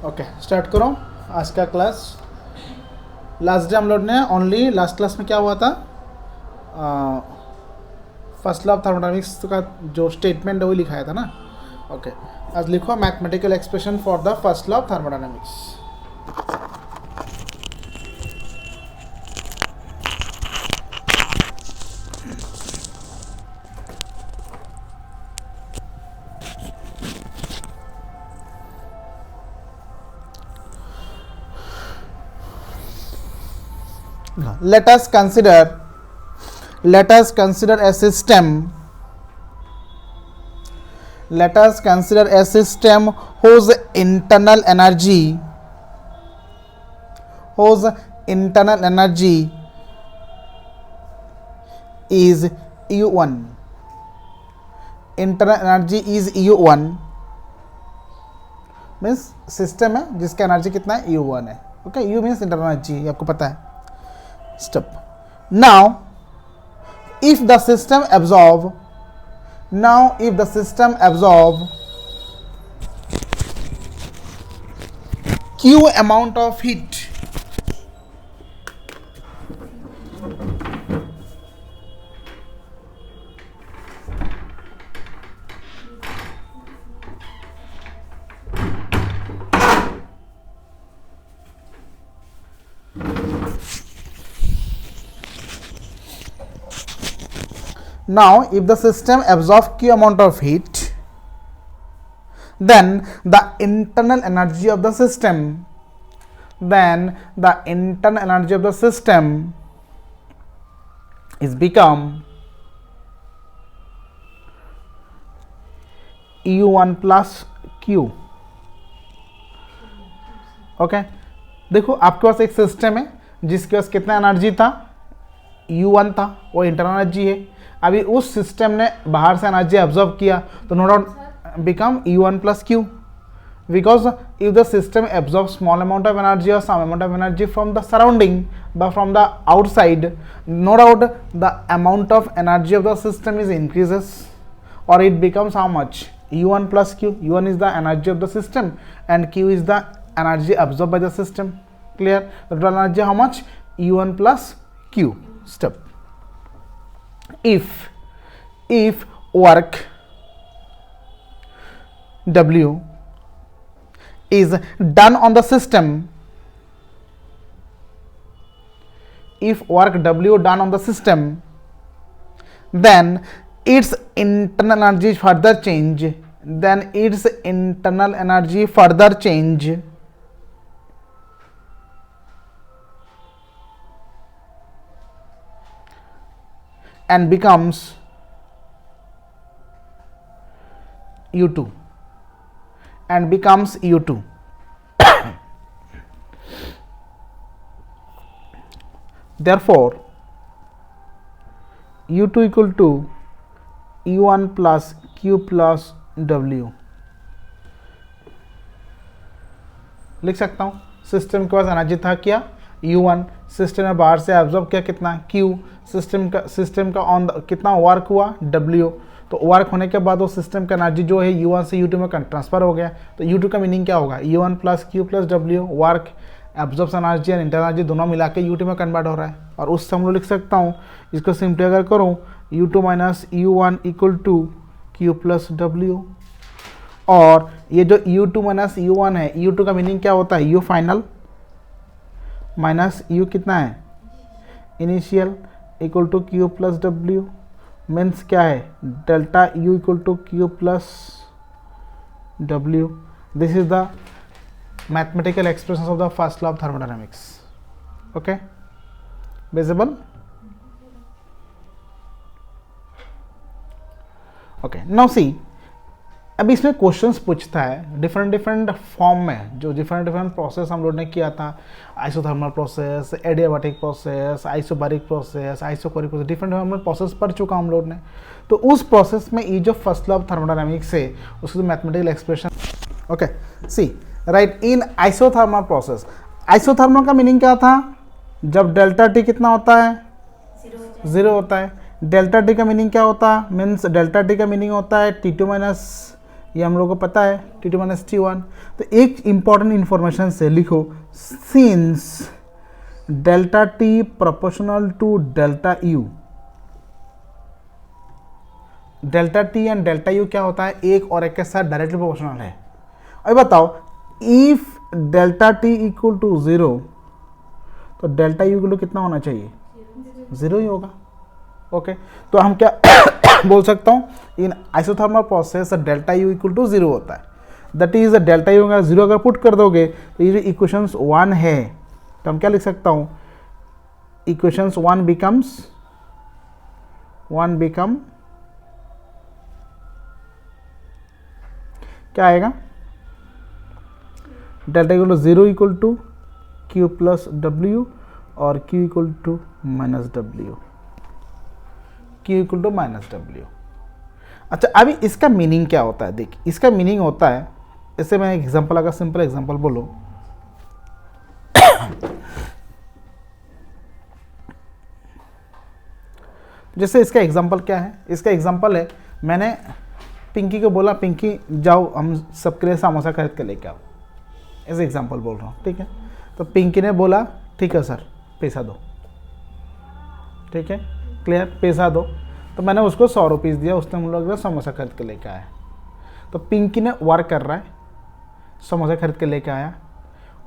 Okay start करो आज का क्लास। लास्ट डे हम लोग ने ओनली लास्ट क्लास में क्या हुआ था, फर्स्ट लॉ ऑफ थर्मोडायनामिक्स का जो स्टेटमेंट है वो लिखाया था ना। ओके आज लिखो mathematical expression for the first law of thermodynamics. Let us consider a system. Let us consider a system whose internal energy is U1. Internal energy is U1 means system है जिसका energy कितना है, U1 है। Okay, U means internal energy, आपको पता है। Step. Now, if the system absorb Q amount of heat, now if the system absorbs Q amount of heat, then the internal energy of the system is become U1 plus Q। Okay, देखो आपके पास एक system है जिसके पास कितना energy था, U1 था, वो internal energy है। अभी उस सिस्टम ने बाहर से एनर्जी एब्जॉर्ब किया तो no doubt become U1 plus Q, because if the system absorb small amount of energy और some amount of energy from the surrounding but from the outside, no doubt the amount of energy of the system is increases or it becomes how much, U1 plus Q. U1 is the energy of the system and Q is the energy absorbed by the system. Clear? The total energy how much, U1 plus Q. Step. If work W is done on the system, then its internal energy further change, and becomes U2 Therefore, U2 equal to U1 plus Q plus W लिख सकता हूँ। System के पास energy था क्या, U1, system ने बाहर से absorb किया कितना, Q, सिस्टम का ऑन कितना वर्क हुआ, W। तो वर्क होने के बाद वो सिस्टम का एनर्जी जो है U1 से U2 में ट्रांसफर हो गया। तो U2 का मीनिंग क्या होगा, U1 plus Q plus W, work absorption energy और इंटरनल एनर्जी दोनों मिला के U2 में कन्वर्ट हो रहा है। और उससे हम लोग लिख सकता हूँ, इसको सिंपली अगर करूँ, U2 minus U1 equal to Q plus W। और ये जो U2 माइनस U1 है, U2 का मीनिंग क्या होता है, U फाइनल माइनस U कितना है, initial, equal to Q plus W। Means क्या है, delta U equal to Q plus W। This is the mathematical expressions of the first law of thermodynamics. Okay, visible? Okay, now see, अभी इसमें questions पूछता है different form में, जो different process हम लोग ने किया था, isothermal process, adiabatic process, isobaric process, isochoric process, different process पढ़ चुका हम लोग ने। तो उस प्रोसेस में ये जो फर्स्ट लॉ ऑफ थर्मोडायनामिक्स है उसकी मैथमेटिकल एक्सप्रेशन। ओके, सी राइट, इन आइसोथर्मल प्रोसेस, आइसोथर्मल का मीनिंग क्या था, जब डेल्टा टी कितना होता है, 0 होता है। डेल्टा टी का मीनिंग क्या होता है, मीन्स डेल्टा टी का मीनिंग होता है T2 माइनस ये हम लोग को पता है T2 माइनस T1। तो एक इंपॉर्टेंट इंफॉर्मेशन से लिखो, since delta T proportional to delta U, delta T and delta U क्या होता है, एक और एक के साथ डायरेक्टली प्रोपोर्शनल है। अब बताओ, if delta T equal to 0 तो डेल्टा यू इक्वल कितना होना चाहिए, 0 ही होगा। ओके, तो हम क्या बोल सकता हूँ, in isothermal process delta U equal to 0 होता है। दैट इज डेल्टा यू का 0 अगर पुट कर दोगे तो ये जो इक्वेशंस 1 है, तो हम क्या लिख सकता हूँ, इक्वेशंस 1 बिकम क्या आएगा, delta equal to 0 equal to Q plus W और Q equal to minus W, Q equal to minus W. अच्छा, अभी इसका मीनिंग क्या होता है, देख इसका मीनिंग होता है, इससे मैं एग्जांपल, अगर सिंपल एग्जांपल बोलो, जैसे इसका एग्जांपल क्या है, इसका एग्जांपल है, मैंने पिंकी को बोला, पिंकी जाओ हम सबके लिए समोसा खरीद के लेके आओ, ऐसे एग्जांपल बोल रहा हूँ, ठीक है। तो पिंकी ने बोला ठीक है सर पैसा दो, ठीक है, क्लियर, पैसा दो। तो मैंने उसको 100 रुपीज़ दिया, उसने हम लोग समोसा खरीद के लेके आया। तो पिंकी ने वर्क कर रहा है, समोसा खरीद के लेके आया,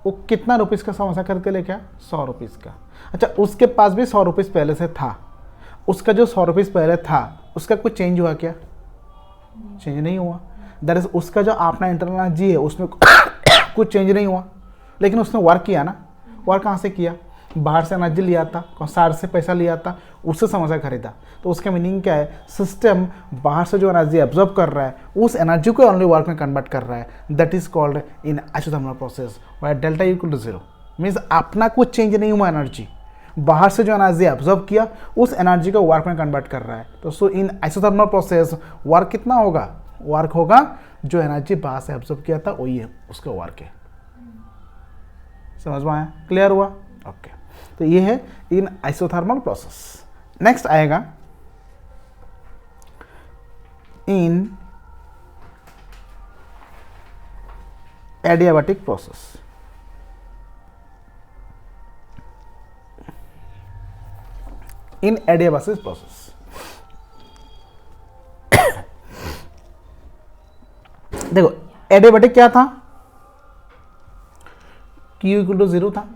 वो कितना रुपीज़ का समोसा खरीद के लेके आया, 100 रुपीज़ का। अच्छा, उसके पास भी 100 रुपीज़ पहले से था, उसका जो 100 रुपीज़ पहले था उसका कुछ चेंज हुआ क्या, चेंज नहीं हुआ। दैट इज उसका जो अपना इंटरनल एनर्जी है उसमें कुछ चेंज नहीं हुआ, लेकिन उसने वर्क किया ना। वर्क कहाँ से किया, बाहर से एनर्जी लिया था, सार से पैसा लिया था, उससे समोसा खरीदा। तो उसका मीनिंग क्या है, सिस्टम बाहर से जो एनर्जी एब्जॉर्ब कर रहा है उस एनर्जी को ओनली वर्क में कन्वर्ट कर रहा है। That is called in isothermal process where delta equal to 0 means अपना कुछ चेंज नहीं हुआ, एनर्जी बाहर से जो एनर्जी एब्जॉर्ब किया उस एनर्जी को वर्क में कन्वर्ट कर रहा है। तो सो इन आइसोथर्मल प्रोसेस वर्क कितना होगा, वर्क होगा जो एनर्जी बाहर से एब्जॉर्ब किया था वही है उसका वर्क है। समझ में आया, क्लियर हुआ, ओके। तो ये है इन आइसोथर्मल प्रोसेस। नेक्स्ट आएगा इन एडियाबैटिक प्रोसेस। इन एडियाबैटिक प्रोसेस देखो, एडियाबैटिक क्या था, Q इक्वल टू 0 था।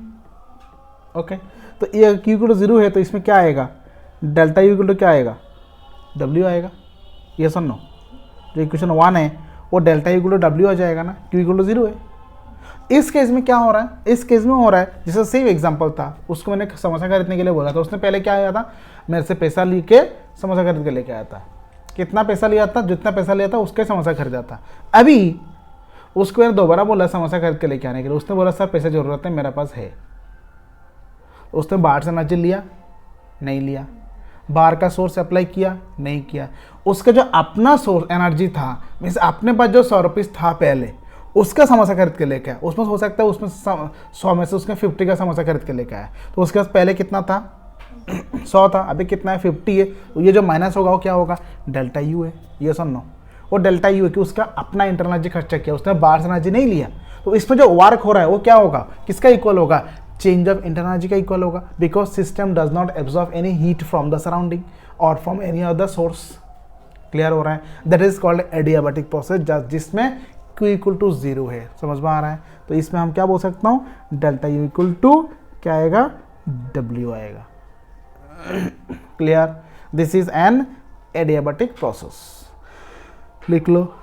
ओके, तो ये Q इक्वल टू 0 है तो इसमें क्या आएगा, डेल्टा U इक्वल टू क्या आएगा, W आएगा। ये सुन लो, जो इक्वेशन 1 है वो delta U equal to W आ जाएगा ना, Q इक्वल टू 0 है। इस केस में क्या हो रहा है, इस केस में हो रहा है जैसे सेम एग्जांपल था, उसको मैंने समोसा खरीदने के लिए बोला था, उसने पहले क्या आया था, मेरे से पैसा लेके समोसा खरीद के लेके आया था। कितना पैसा लिया था, जितना पैसा लिया था उसके समोसा खरीदा था। अभी उसको मैंने दोबारा बोला समोसा खरीद के लेके आने के लिए, उसने बोला सर पैसे ज़रूरत है, मेरे पास है। उसने बाहर से एनर्जी लिया, नहीं लिया, बाहर का सोर्स अप्लाई किया, नहीं किया। उसका जो अपना सोर्स एनर्जी था, मीन्स अपने पास जो 100 रुपीज़ था पहले, उसका समोसा खरीद के लेके आया। उसमें हो सकता है उसमें 100 में से उसने 50 का समोसा खरीद के लेके आया। तो उसके पास पहले कितना था 100 था, अभी कितना है 50 है। तो ये जो माइनस होगा वो क्या होगा, डेल्टा यू है। ये सुन लो, वो डेल्टा यू है कि उसका अपना इंटरनल एनर्जी खर्चा किया, उसने बाहर से एनर्जी नहीं लिया। तो इसमें जो वर्क हो रहा है वो क्या होगा, किसका इक्वल होगा, चेंज ऑफ इंटरनल एनर्जी का इक्वल होगा, because system does not absorb any heat from the surrounding और from any other source. Clear हो रहा है, that is called adiabatic process, जिसमें Q इक्वल टू 0 है। समझ में आ रहा है, तो इसमें हम क्या बोल सकता हूँ, डेल्टा U इक्वल टू क्या आएगा, W आएगा। Clear, this is an adiabatic process, लिख लो।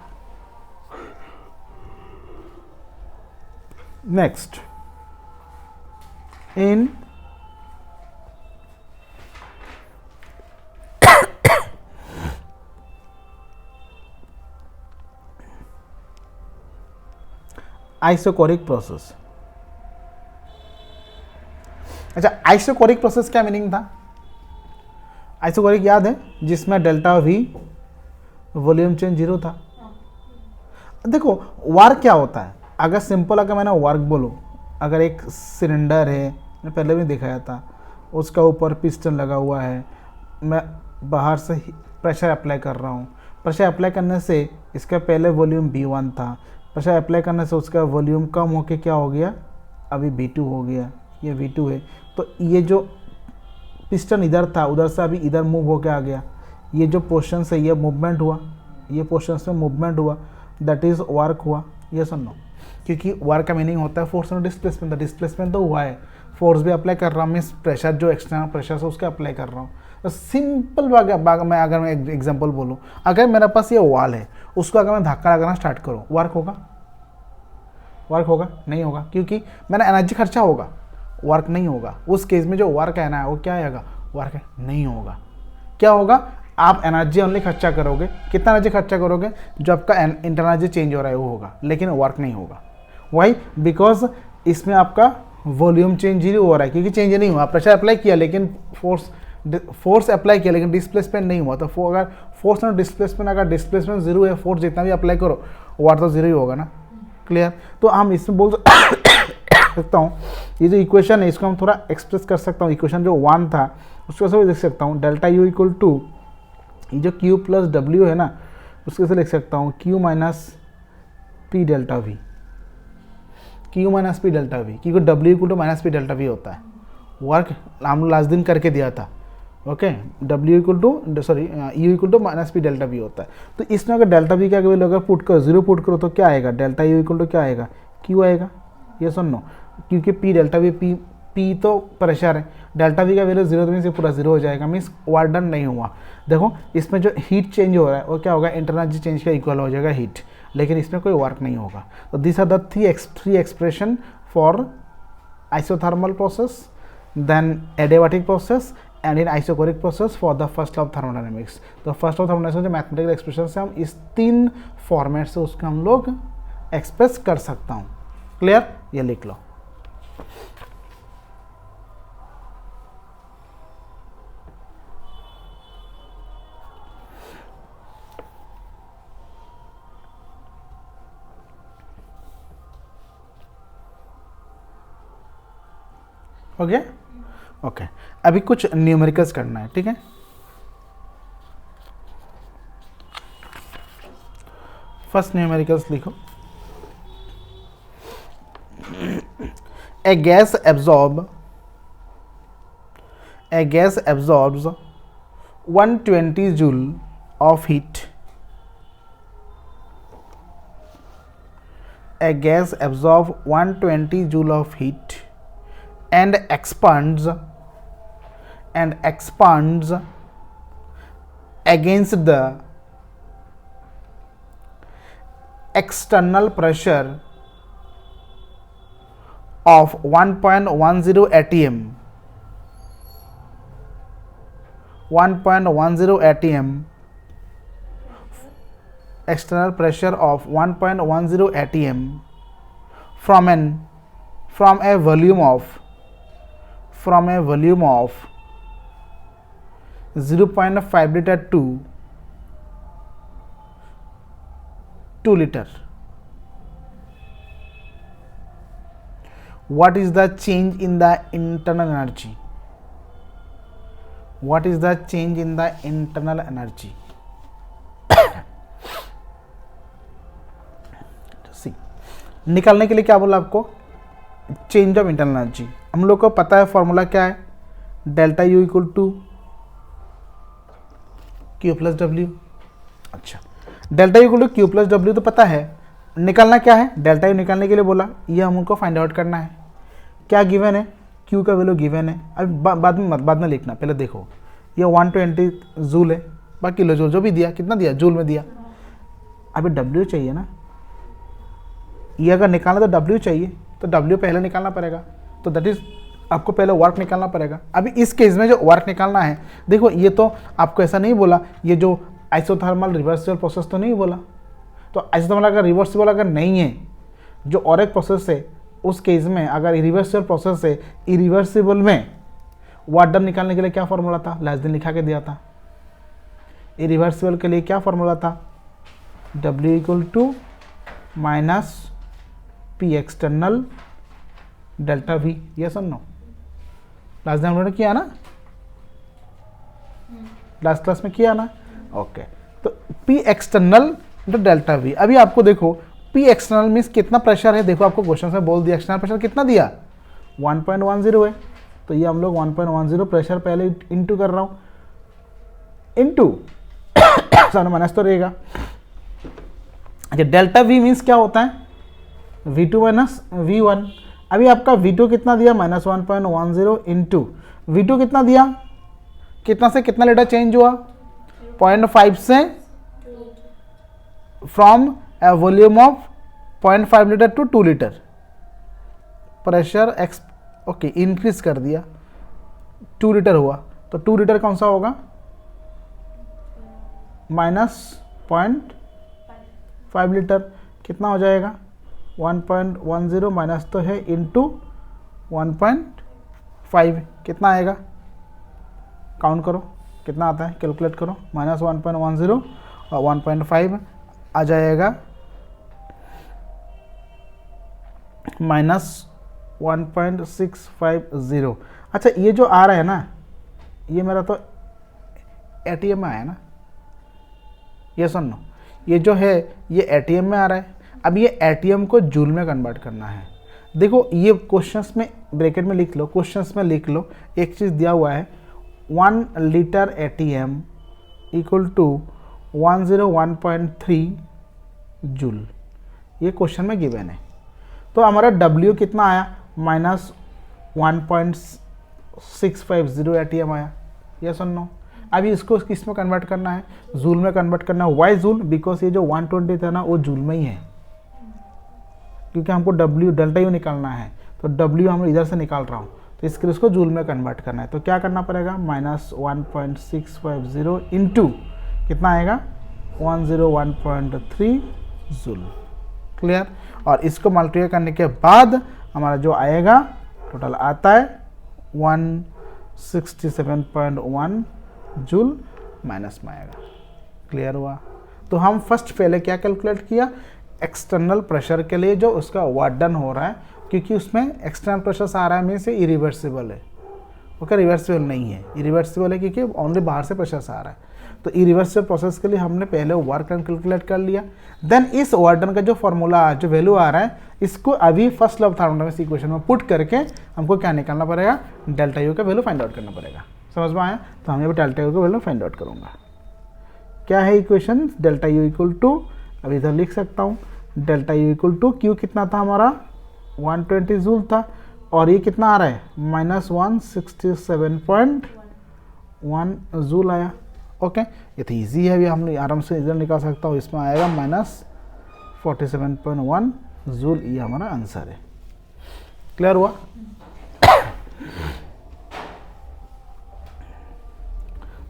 नेक्स्ट, इन आइसोकोरिक प्रोसेस। अच्छा, आइसोकोरिक प्रोसेस क्या मीनिंग था, आइसोकोरिक याद है, जिसमें डेल्टा V वॉल्यूम चेंज 0 था। देखो वर्क क्या होता है, अगर सिंपल अगर मैंने वर्क बोलूँ, अगर एक सिलेंडर है, मैंने पहले भी दिखाया था, उसका ऊपर पिस्टन लगा हुआ है, मैं बाहर से प्रेशर अप्लाई कर रहा हूँ, प्रेशर अप्लाई करने से इसका पहले वॉल्यूम V1 था, प्रेशर अप्लाई करने से उसका वॉल्यूम कम होके क्या हो गया, अभी V2 हो गया, ये V2 है। तो ये जो पिस्टन इधर था उधर से अभी इधर मूव होके आ गया, ये जो पोर्शन से ये मूवमेंट हुआ, ये पोर्शन से मूवमेंट हुआ, दैट इज वर्क हुआ। ये सुनो, क्योंकि वर्क का मीनिंग होता है फोर्स और डिस्प्लेसमेंट। तो डिस्प्लेसमेंट तो हुआ है, फोर्स भी अप्लाई कर रहा हूँ, मीन्स प्रेशर जो एक्सटर्नल प्रेशर से उसका अप्लाई कर रहा हूँ। तो सिंपल मैं अगर मैं एग्जांपल बोलूँ, अगर मेरे पास ये वॉल है, उसको अगर मैं धक्का लगाना स्टार्ट करूँ, वर्क होगा? वर्क होगा? नहीं होगा, क्योंकि मेरा एनर्जी खर्चा होगा, वर्क नहीं होगा। उस केस में जो वर्क है ना, वो क्या आएगा, वर्क नहीं होगा। क्या होगा, आप एनर्जी ओनली खर्चा करोगे। कितना एनर्जी खर्चा करोगे, जो आपका इंटरनल एनर्जी चेंज हो रहा है वो होगा, लेकिन वर्क नहीं होगा। वाई? बिकॉज इसमें आपका वॉल्यूम चेंज ही हो रहा है, क्योंकि चेंज नहीं हुआ। प्रेशर अप्लाई किया लेकिन फोर्स अप्लाई किया लेकिन डिस्प्लेसमेंट नहीं हुआ। तो अगर फोर्स और डिस्प्लेसमेंट, अगर डिस्प्लेसमेंट जीरो है, फोर्स जितना भी अप्लाई करो वर्क तो जीरो ही होगा ना। क्लियर? तो हम इसमें बोल सकता हूँ, ये जो इक्वेशन है इसको हम थोड़ा एक्सप्रेस कर सकता हूँ। इक्वेशन जो 1 था उसको से लिख सकता हूँ, डेल्टा यू इक्वल टू ये जो Q प्लस W है ना, उसके से लिख सकता हूँ Q minus P delta V, Q minus P delta V, क्योंकि W equal to minus P delta V होता है। वर्क हम लास्ट दिन करके दिया था। Okay, W equal to sorry U equal to minus P delta V होता है। तो इसमें अगर डेल्टा वी का वैल्यू अगर पुट करो, जीरो पुट करो तो क्या आएगा, डेल्टा U इक्वल टू क्या आएगा, Q आएगा। ये सुन लो, क्योंकि पी डेल्टा वी, पी तो प्रेशर है, डेल्टा वी का वैल्यू जीरो तो से पूरा जीरो हो जाएगा, मीन्स वर्क डन नहीं हुआ। देखो इसमें जो हीट चेंज हो रहा है वो क्या होगा, इंटरनल एनर्जी चेंज का इक्वल हो जाएगा हीट, लेकिन इसमें कोई वर्क नहीं होगा। तो this are the three expression for isothermal process, then adiabatic process and in isochoric process for the first law of thermodynamics. तो फर्स्ट लॉ ऑफ थर्मोडायनेमिक्स जो मैथमेटिकल एक्सप्रेशन से हम इस 3 फॉर्मेट से उसको हम लोग एक्सप्रेस कर सकता हूँ। क्लियर? ये लिख लो। हो गया? ओके, अभी कुछ न्यूमेरिकल्स करना है, ठीक है। फर्स्ट न्यूमेरिकल्स लिखो। A gas absorbs 120 joule of heat. A gas absorbs 120 joule of heat and expands against the external pressure of 1.10 atm. 1.10 atm, external pressure of 1.10 atm from a volume of 0.5 liter to 2 liter. What is the change in the internal energy? What is the change in the internal energy? See, निकालने के लिए क्या बोला आपको, change of internal energy. हम लोग को पता है फॉर्मूला क्या है, delta U equal to Q plus W. अच्छा, delta U equal to Q plus W तो पता है, निकालना क्या है, डेल्टा यू निकालने के लिए बोला, ये हम उनको फाइंड आउट करना है। क्या गिवन है, क्यू का वैल्यू गिवन है। अभी बाद में लिखना, पहले देखो ये 120 जूल है, बाकी किलो जूल जो भी दिया, कितना दिया, जूल में दिया। अभी डब्ल्यू चाहिए ना, ये अगर निकालना तो डब्ल्यू चाहिए, तो डब्ल्यू पहले निकालना पड़ेगा। तो दैट इज आपको पहले वर्क निकालना पड़ेगा। अभी इस केस में जो वर्क निकालना है, देखो ये तो आपको ऐसा नहीं बोला, ये जो आइसोथर्मल रिवर्सिबल प्रोसेस तो नहीं बोला। तो आइसोथर्मल अगर रिवर्सिबल अगर नहीं है, जो और एक प्रोसेस है, उस केस में अगर इरिवर्सिबल प्रोसेस है, इरिवर्सिबल में वर्क डन निकालने के लिए क्या फॉर्मूला था, लास्ट दिन लिखा के दिया था। इरिवर्सिबल के लिए क्या फॉर्मूला था, W equal to minus P external delta V. ये सुनो, लास्ट दिन हम लोगों ने किया ना, लास्ट क्लास में किया ना। ओके, तो P external into delta we. अभी आपको देखो P एक्सटर्नल मीन्स कितना प्रेशर है, देखो आपको क्वेश्चन में बोल दिया एक्सटर्नल प्रेशर कितना दिया 1.10 है, तो ये हम लोग 1.10 प्रेशर पहले इंटू कर रहा हूँ, इंटू सामने माइनस तो रहेगा। अच्छा, डेल्टा वी मीन्स क्या होता है V2 माइनस V1। अभी आपका V2 कितना दिया -1.10 इंटू V2 कितना दिया, कितना से कितना लीटर चेंज हुआ 0.5 से, from volume of 0.5 litre to 2 litre, pressure X okay increase कर दिया, 2 लीटर हुआ, तो 2 लीटर कौन सा होगा -0.5 लीटर, कितना हो जाएगा 1.10 माइनस तो है इंटू 1.5 कितना आएगा, काउंट करो कितना आता है, कैलकुलेट करो, -1.10 और 1.5 आ जाएगा -1.650। अच्छा, ये जो आ रहा है ना, ये मेरा तो एटीएम में आया ना, ये सुन लो, ये जो है ये एटीएम में आ रहा है। अब ये एटीएम को जूल में कन्वर्ट करना है। देखो ये क्वेश्चंस में ब्रैकेट में लिख लो, क्वेश्चंस में लिख लो, एक चीज़ दिया हुआ है 1 litre atm equal to 101.3 joule, ये क्वेश्चन में गिवन है। तो हमारा W कितना आया -1.650 एटीएम आया, ये सुन लो। अभी इसको किस में कन्वर्ट करना है, जूल में कन्वर्ट करना है। वाई जूल, बिकॉज ये जो 120 था ना वो जूल में ही है, क्योंकि हमको W डेल्टा यू निकालना है, तो W हम इधर से निकाल रहा हूँ, तो इसके लिए उसको जूल में कन्वर्ट करना है। तो क्या करना पड़ेगा -1.650 इंटू कितना आएगा 101.3 जूल। क्लियर। और इसको मल्टीप्लाई करने के बाद हमारा जो आएगा टोटल आता है 167.1 जूल माइनस में आएगा। क्लियर हुआ। तो हम फर्स्ट पहले क्या कैलकुलेट किया, एक्सटर्नल प्रेशर के लिए जो उसका वर्क डन हो रहा है, क्योंकि उसमें एक्सटर्नल प्रेशर आ रहा है मीन्स इरिवर्सिबल है, ओके रिवर्सिबल नहीं है, इरिवर्सिबल है क्योंकि ओनली बाहर से प्रेशर आ रहा है। तो इरिवर्सिबल प्रोसेस के लिए हमने पहले वर्क डन कैलकुलेट कर लिया, देन इस वर्क डन का जो फॉर्मूला जो वैल्यू आ रहा है इसको अभी first law of thermodynamics equation में पुट करके हमको क्या निकालना पड़ेगा, डेल्टा यू का वैल्यू फाइंड आउट करना पड़ेगा। समझ में आया। तो हम यहाँ पे डेल्टा यू का वैल्यू फाइंड आउट करूँगा। क्या है equation, delta U equal to, अभी इधर लिख सकता हूँ, delta U equal to Q कितना था हमारा 120 जूल था, और ये कितना आ रहा है -167.1 जूल आया। ओके, ये तो ईजी है, अभी हम आराम से इधर निकाल सकता हूँ, इसमें आएगा -47.1 जूल, ये हमारा आंसर है। क्लियर हुआ।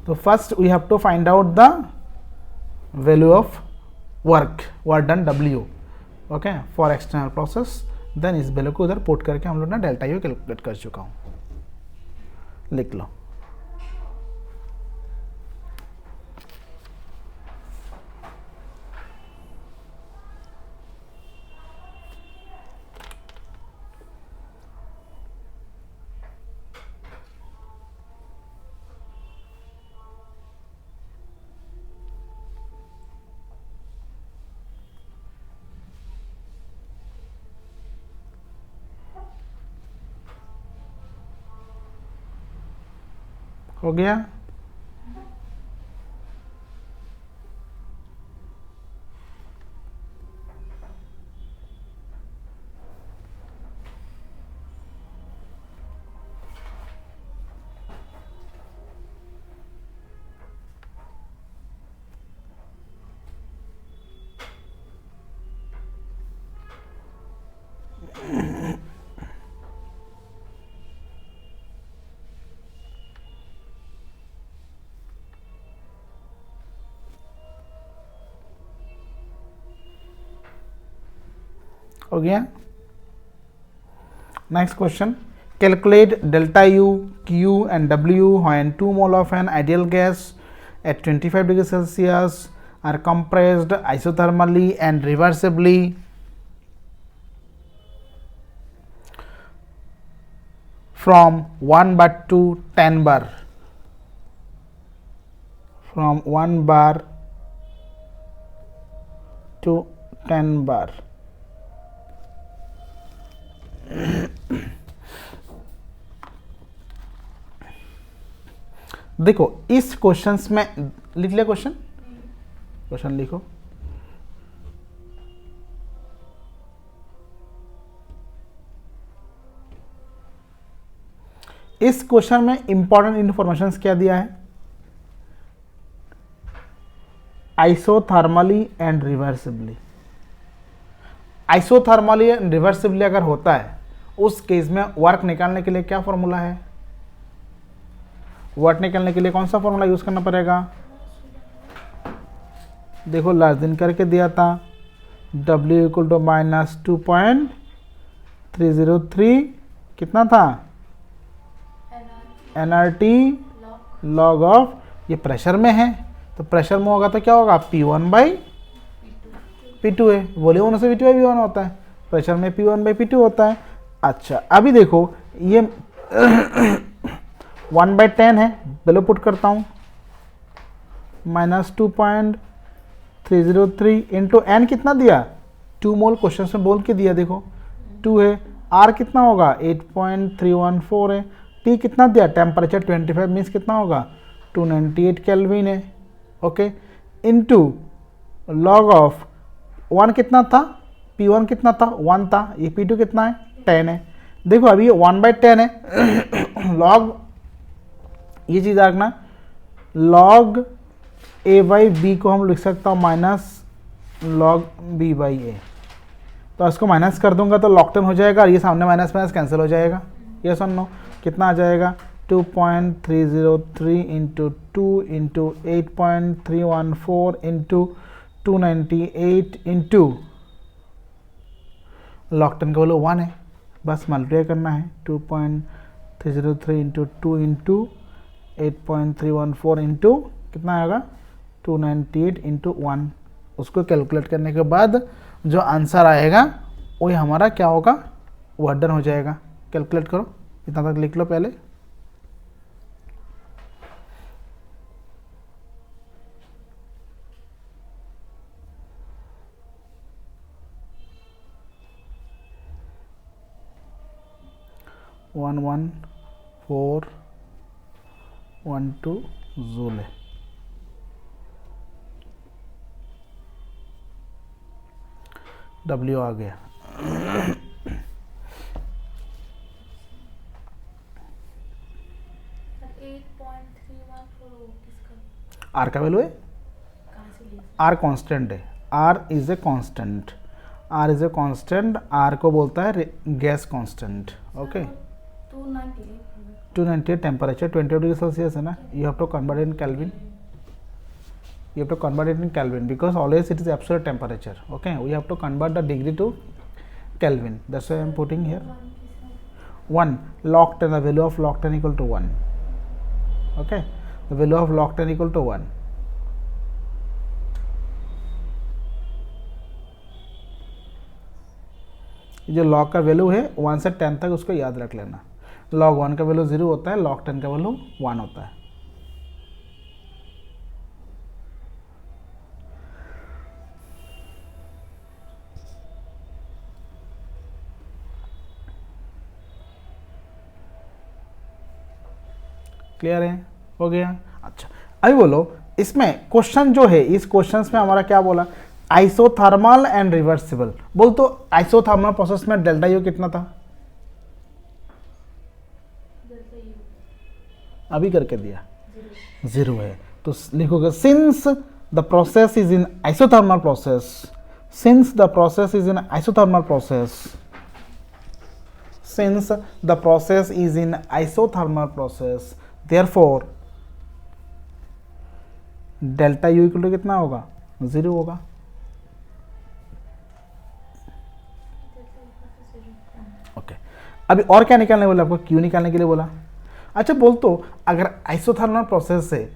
तो first we have to find out the value of work done W, okay, for external process. Then इस वैल्यू को उधर पुट करके हम लोग ना डेल्टा यू कैलकुलेट कर चुका हूँ, लिख लो। हो गया। हो गया। Next question, calculate delta U, Q and W when 2 mole of an ideal gas at 25 degrees Celsius are compressed isothermally and reversibly from 1 bar to 10 bar, from 1 bar to 10 बार। देखो इस क्वेश्चंस में लिख लिया क्वेश्चन लिखो। इस question में important information क्या दिया है, isothermally and reversibly. Isothermally and reversibly अगर होता है उस केस में वर्क निकालने के लिए क्या फॉर्मूला है, वर्क निकालने के लिए कौन सा फॉर्मूला यूज करना पड़ेगा। देखो लास्ट दिन करके दिया था, W इक्वल टू -2.303 कितना था, nRT लॉग ऑफ, ये प्रेशर में है तो प्रेशर में होगा तो क्या होगा, P1/P2 है, वॉल्यूम होने से V2/V1 होता है, प्रेशर में P1/P2 होता है। अच्छा अभी देखो ये 1/10 है, वैल्यू पुट करता हूँ, -2.303 इंटू n कितना दिया 2 मोल, क्वेश्चन में बोल के दिया, देखो 2 है, R कितना होगा 8.314 है, T कितना दिया, टेम्परेचर 25 मीन्स कितना होगा 298 केल्विन है, ओके, इनटू लॉग ऑफ 1 कितना था, P1 कितना था 1 था, ये P2 कितना है 10 है। देखो अभी ये 1/10 है लॉग, ये चीज़ रखना, लॉग A/B को हम लिख सकता हूँ माइनस लॉग B/A, तो इसको माइनस कर दूंगा तो log 10 हो जाएगा, और ये सामने माइनस माइनस कैंसिल हो जाएगा, ये सुन लो कितना आ जाएगा 2.303 into 2 into 8.314 into 298 into log 10 का वैल्यू 1 है, बस मल्टीप्लाई करना है 2.303 इंटू 2 इंटू 8.314 इंटू कितना आएगा 298 इंटू 1, उसको कैलकुलेट करने के बाद जो आंसर आएगा वही हमारा क्या होगा, वर्क डन हो जाएगा। कैलकुलेट करो, इतना तक लिख लो पहले। वन 412 जूल है, W आ गया। R का वैल्यू है, R कांस्टेंट है, R is a constant, R is a constant, R को बोलता है gas constant, okay. 298 temperature 20 degree Celsius है ना, you have to convert in Kelvin, you have to convert it in Kelvin because always it is absolute temperature, okay, we have to convert the degree to Kelvin, that's why I am putting here 1 log 10, the value of log 10 equal to 1, okay, the value of log 10 equal to 1, जो log का value है 1 से 10 तक उसको याद रख लेना, log 1 का वैल्यू 0 होता है, log 10 का वैल्यू 1 होता है। क्लियर है, हो गया। अच्छा अभी बोलो इसमें क्वेश्चन जो है, इस क्वेश्चन में हमारा क्या बोला, आइसोथर्मल एंड रिवर्सिबल, बोल तो आइसोथर्मल प्रोसेस में डेल्टा यू कितना था, अभी करके दिया 0 है, तो लिखोगे since the process is in isothermal process, since the process is in isothermal process, since the process is in isothermal process, therefore delta U equal to कितना होगा 0 होगा। ओके अभी और क्या निकालने बोला आपको, क्यू निकालने के लिए बोला। अच्छा बोल तो अगर आइसोथर्मल प्रोसेस से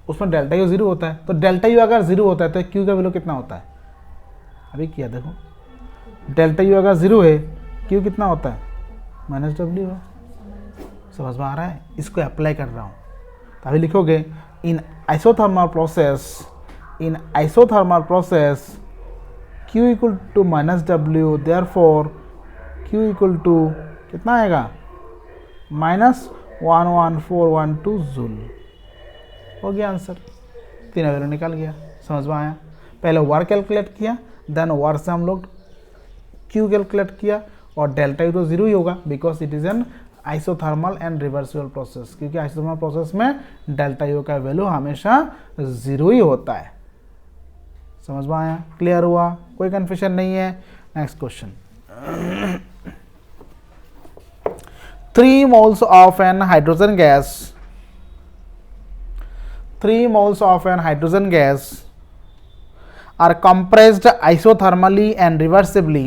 उसमें डेल्टा यू 0 होता है, तो डेल्टा यू अगर 0 होता है तो क्यू का वैल्यू कितना होता है, अभी किया देखो, डेल्टा यू अगर 0 है क्यू कितना होता है -W, समझ में आ रहा है, इसको अप्लाई कर रहा हूँ, तो अभी लिखोगे in isothermal process, in isothermal process Q equal to minus W, therefore Q equal to कितना आएगा -11412 जूल। हो गया आंसर, तीनों वैल्यू निकल गया। समझ में आया? पहले वर्क कैलकुलेट किया, देन वर्क से हम लोग Q कैलकुलेट किया, और डेल्टा यू तो जीरो ही होगा because it is an isothermal and reversible process, क्योंकि आइसोथर्मल प्रोसेस में डेल्टा यू का वैल्यू हमेशा जीरो ही होता है। समझ में आया? क्लियर हुआ? कोई कंफ्यूजन नहीं है? Next question. 3 moles of an hydrogen gas, 3 moles of an hydrogen gas are compressed isothermally and reversibly,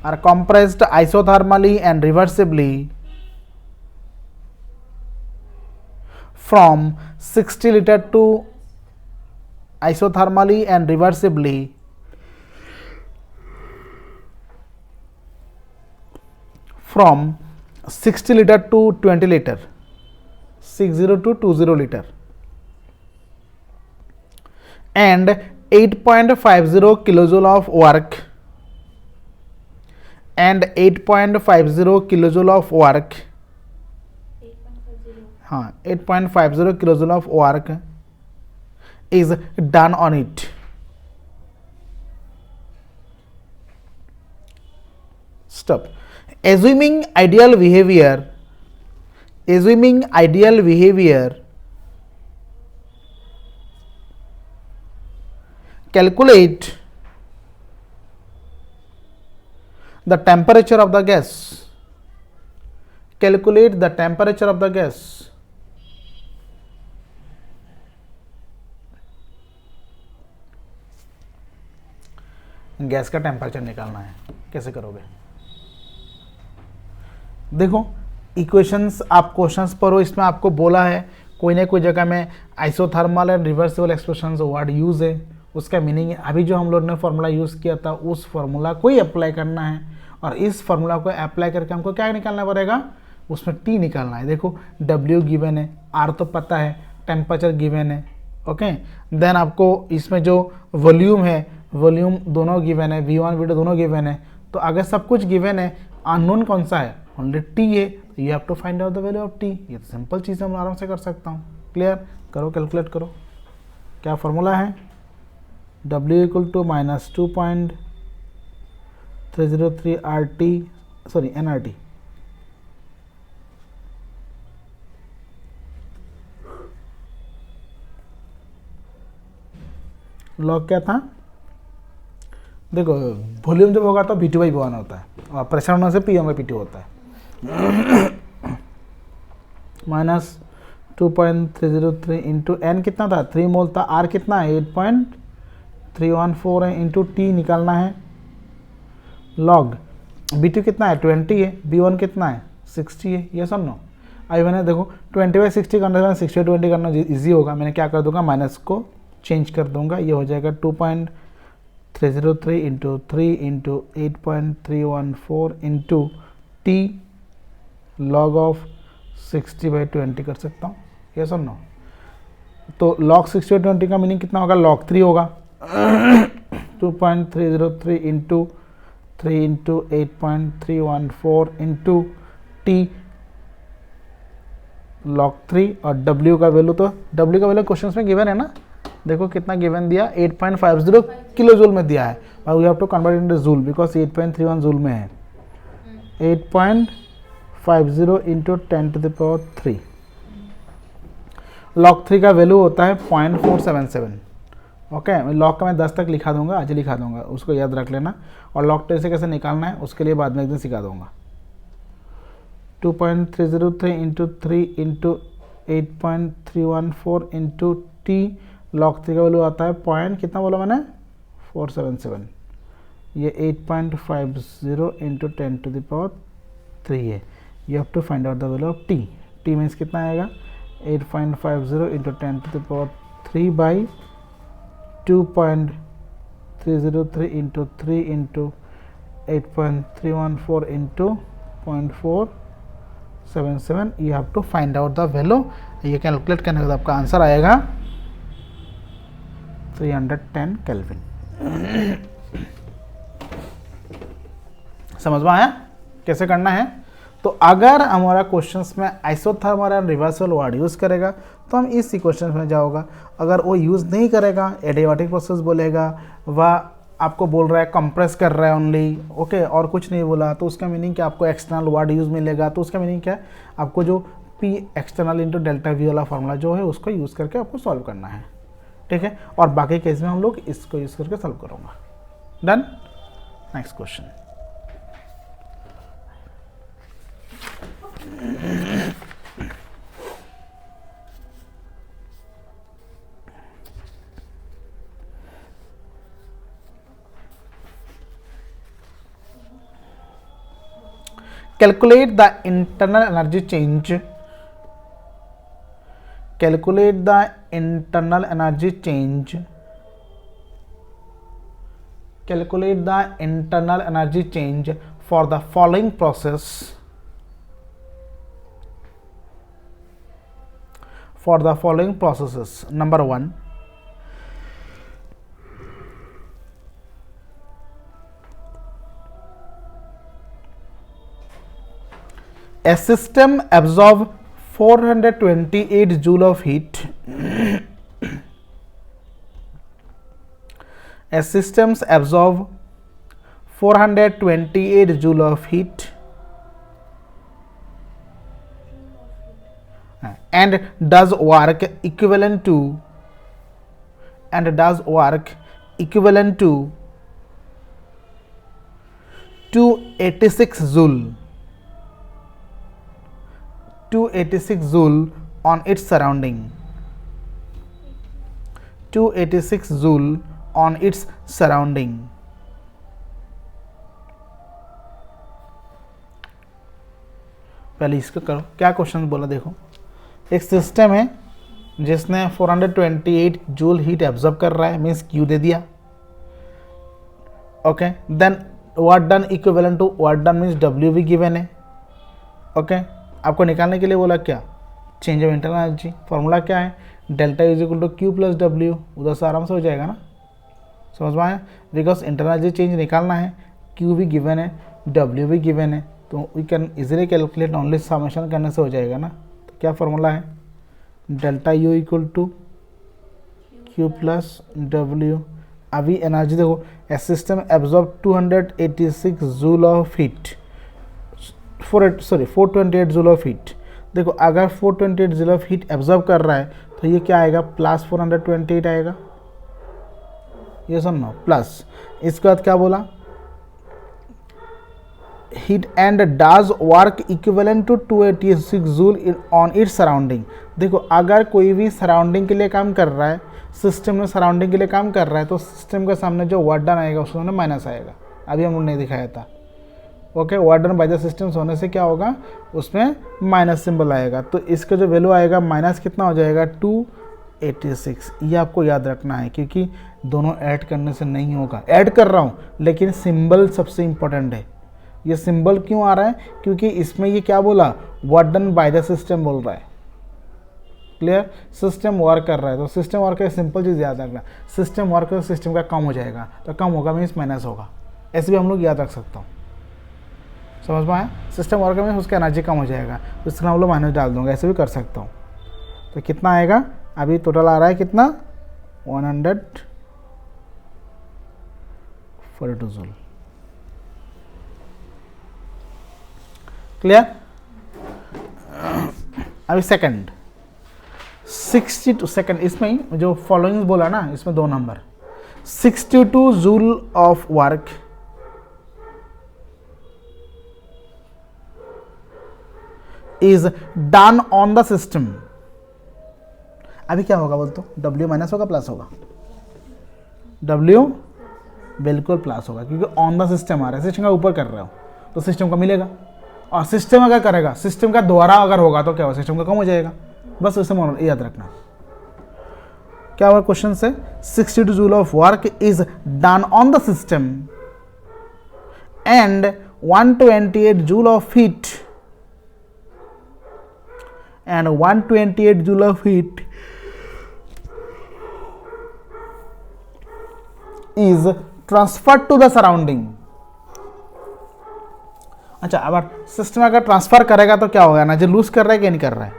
are compressed isothermally and reversibly from 60 liter to isothermally and reversibly from 60 liter to 20 liter, 60 to 20 liter, and 8.50 kilojoule of work, and 8.50 kilojoule of work, 8.50 kilojoule of work is done on it. Stop. Assuming ideal behavior, calculate the temperature of the gas, calculate the temperature of the gas, gas का temperature निकालना है। कैसे करोगे? देखो equations, आप questions पढ़ो, इसमें आपको बोला है कोई ना कोई जगह में isothermal and reversible expressions word use है, उसका मीनिंग है अभी जो हम लोग ने फॉर्मूला यूज़ किया था उस फॉर्मूला को ही अप्लाई करना है, और इस फॉर्मूला को अप्लाई करके हमको क्या निकालना पड़ेगा, उसमें टी निकालना है। देखो डब्ल्यू गिवन है, आर तो पता है, टेम्परेचर गिवन है, ओके। देन आपको इसमें जो वॉल्यूम है, वॉल्यूम दोनों गिवन है, V1 V2 दोनों गिवन है। तो अगर सब कुछ गिवन है, अननोन कौन सा है, ओनली टी है, तो you have to find out the value of T. ये तो सिंपल चीज़ हम आराम से कर सकता हूँ। क्लियर? करो, कैलकुलेट करो। क्या फॉर्मूला है? W equal to -2.303 RT, sorry nRT, log क्या था? देखो वॉल्यूम जब होगा तो V2/V1 होता है, और प्रेशर होने से P/P2 होता है। -2.303 इंटू एन कितना था, 3 मोल था, आर कितना है 8.314 है, इंटू टी निकालना है। लॉग B2 कितना है 20 है, B1 कितना है 60 है, ये सुन लो। अभी मैंने देखो 20/60 करना है, 60/20 करना ईजी होगा। मैंने क्या कर दूंगा, माइनस को चेंज कर दूंगा, ये हो जाएगा 2.303 into 3 into 8.314 into T log of 60/20 कर सकता हूँ, ये सुन लो। तो लॉग 60/20 का मीनिंग कितना होगा, लॉग 3 होगा। 2.303 into 3 into 8.314 into T log 3, और W का वैल्यू, तो W का वैल्यू क्वेश्चन में गिवन है ना, देखो कितना गिवन दिया, 8.50 किलो जूल में दिया है, और we have to convert into joule because 8.31 joule में है। 8.50 इंटू 10⁻³ लॉग 3 का वैल्यू होता है 0.477। ओके, लॉग का मैं 10 तक लिखा दूंगा, आज लिखा दूंगा, उसको याद रख लेना। और लॉग 10 से कैसे निकालना है उसके लिए बाद में एक दिन सिखा दूंगा। 2.303 into 3 into 8.314 into T log 3 का वैल्यू आता है पॉइंट कितना बोला मैंने, 477। ये 8.50 इंटू 10⁻³ है। You have to find out the value of T. T means कितना आएगा, 8.50 into 10⁻³ by 2.303 into 3 into 8.314 into 0.477। You have to find out the value. ये कैलकुलेट करने के बाद आपका आंसर आएगा 310 केल्विन। समझ में आया कैसे करना है? तो अगर हमारा क्वेश्चंस में आइसोथर्मल और रिवर्सल वर्ड यूज़ करेगा तो हम इस क्वेश्चन में जाओगा। अगर वो यूज़ नहीं करेगा, एडियाबैटिक प्रोसेस बोलेगा, वह आपको बोल रहा है कंप्रेस कर रहा है ओनली, ओके, और कुछ नहीं बोला, तो उसका मीनिंग क्या, आपको एक्सटर्नल वर्ड यूज़ मिलेगा। तो उसका मीनिंग क्या है, आपको जो P external into delta we वाला फार्मूला जो है उसको यूज़ करके आपको सॉल्व करना है, ठीक है। और बाकी केस में हम लोग इसको यूज़ करके सॉल्व करूँगा। Done. Next question. Calculate the internal energy change. Calculate the internal energy change. Calculate the internal energy change for the following process. For the following processes. Number 1. A system absorbs 428 joule of heat. A system absorbs 428 joule of heat and does work equivalent to 286 joule. 286 joule on its surrounding. 286 joule on its surrounding. पहले इसको करो, क्या question बोला देखो। एक system है जिसने 428 joule heat absorb कर रहा है, मीन्स क्यू दे दिया, okay. Then work done equivalent to work done means W भी गिवन है, ओके। आपको निकालने के लिए बोला क्या, change of internal energy. Formula क्या है, delta is equal to Q plus W. उधर से आराम से हो जाएगा ना, समझ में आया। बिकॉज इंटरनल एनर्जी चेंज निकालना है, क्यू भी गिवन है, डब्ल्यू भी गिवन है, तो we can easily calculate, only summation करने से हो जाएगा ना। तो क्या फॉर्मूला है, delta U equal to Q plus W. अभी एनर्जी देखो, a system absorb 286 joule of heat, 428 joule of heat. देखो अगर 428 जूल ऑफ हीट एब्जॉर्ब कर रहा है तो ये क्या आएगा, प्लस 428 आएगा, ये सुनो प्लस। इसके बाद क्या बोला, heat and does work equivalent to 286 joule on its surrounding. देखो अगर कोई भी सराउंडिंग के लिए काम कर रहा है, सिस्टम में सराउंडिंग के लिए काम कर रहा है, तो सिस्टम के सामने जो वर्क डन आएगा उसके सामने माइनस आएगा। अभी हम लोग नहीं दिखाया था, okay. Work done by the system होने से क्या होगा, उसमें माइनस सिंबल आएगा, तो इसका जो वैल्यू आएगा माइनस कितना हो जाएगा, 286। ये आपको याद रखना है क्योंकि दोनों ऐड करने से नहीं होगा। ऐड कर रहा हूँ लेकिन सिंबल सबसे इंपॉर्टेंट है। ये सिंबल क्यों आ रहा है, क्योंकि इसमें ये क्या बोला, work done by the system बोल रहा है, क्लियर। सिस्टम वर्क कर रहा है, तो सिस्टम वर्क का सिंपल चीज़ याद रखना, सिस्टम वर्क कर सिस्टम का कम हो जाएगा, तो कम होगा मीन्स माइनस होगा, ऐसे भी हम लोग याद रख सकता हूँ, समझ में आया। सिस्टम वर्क में उसका एनर्जी कम हो जाएगा, तो इसका हम लोग माइनस डाल दूंगा, ऐसे भी कर सकता हूँ। तो कितना आएगा, अभी टोटल आ रहा है कितना, 142 जूल, क्लियर। अभी सेकंड 62 सेकंड, इसमें जो फॉलोइंग बोला ना, इसमें दो number, 62 joule of work is done on the system. अभी क्या होगा बोल तो, W माइनस होगा प्लस होगा, W बिल्कुल प्लस होगा क्योंकि ऑन द सिस्टम आ रहा है, सिस्टम का ऊपर कर रहे हो तो सिस्टम का मिलेगा, और सिस्टम अगर करेगा, सिस्टम का द्वारा अगर होगा तो क्या होगा, सिस्टम का कम हो जाएगा, बस उसे याद रखना। क्या हुआ क्वेश्चन से, 62 joule of work is done on the system and 128 joule of heat and 128 joule of heat is transferred to the surrounding. अच्छा, अब सिस्टम अगर ट्रांसफर करेगा तो क्या होगा, एनर्जी लूज कर रहा है कि नहीं कर रहा है,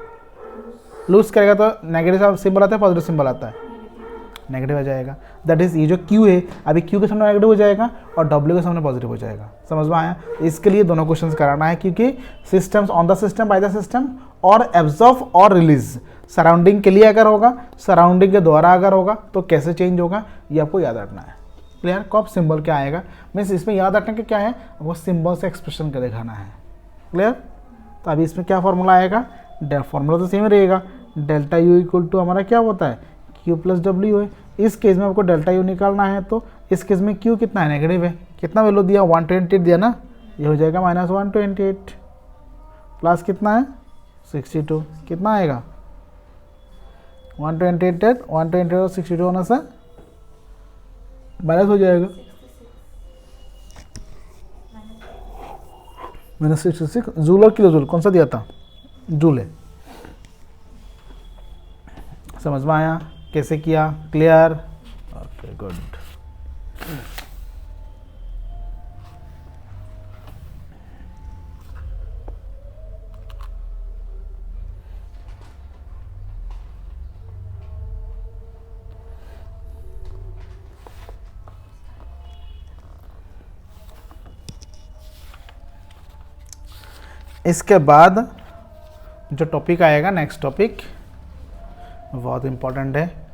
लूज करेगा तो नेगेटिव सिंबल आता है, पॉजिटिव सिंबल आता है, नेगेटिव आ जाएगा। दैट इज ये जो Q है अभी Q के सामने नेगेटिव हो जाएगा और W के सामने पॉजिटिव हो जाएगा। समझ में आया? इसके लिए दोनों क्वेश्चंस कराना है, क्योंकि systems on the system, by the system और एब्जॉर्ब और रिलीज, सराउंडिंग के लिए अगर होगा, सराउंडिंग के द्वारा अगर होगा तो कैसे चेंज होगा, ये आपको याद रखना है। क्लियर? कॉप सिंबल क्या आएगा, मीन्स इसमें याद रखना कि क्या है, वो सिंबल से एक्सप्रेशन कर दिखाना है। क्लियर? तो अभी इसमें क्या फॉर्मूला आएगा, फॉर्मूला तो सेम रहेगा, डेल्टा यू इक्वल टू हमारा क्या होता है, Q प्लस डब्ल्यू है। इस केस में आपको डेल्टा यू निकालना है, तो इस केस में Q कितना है, नेगेटिव है, कितना वैल्यू दिया, 128 दिया ना, ये हो जाएगा -128 प्लस कितना है 62, कितना आएगा 128 और 62 होने से माइनस हो जाएगा, -66 जूल और किलो जूल कौन सा दिया था, जूल है। समझ में आया कैसे किया? क्लियर? Okay, good. इसके बाद जो टॉपिक आएगा, नेक्स्ट टॉपिक बहुत इंपॉर्टेंट है,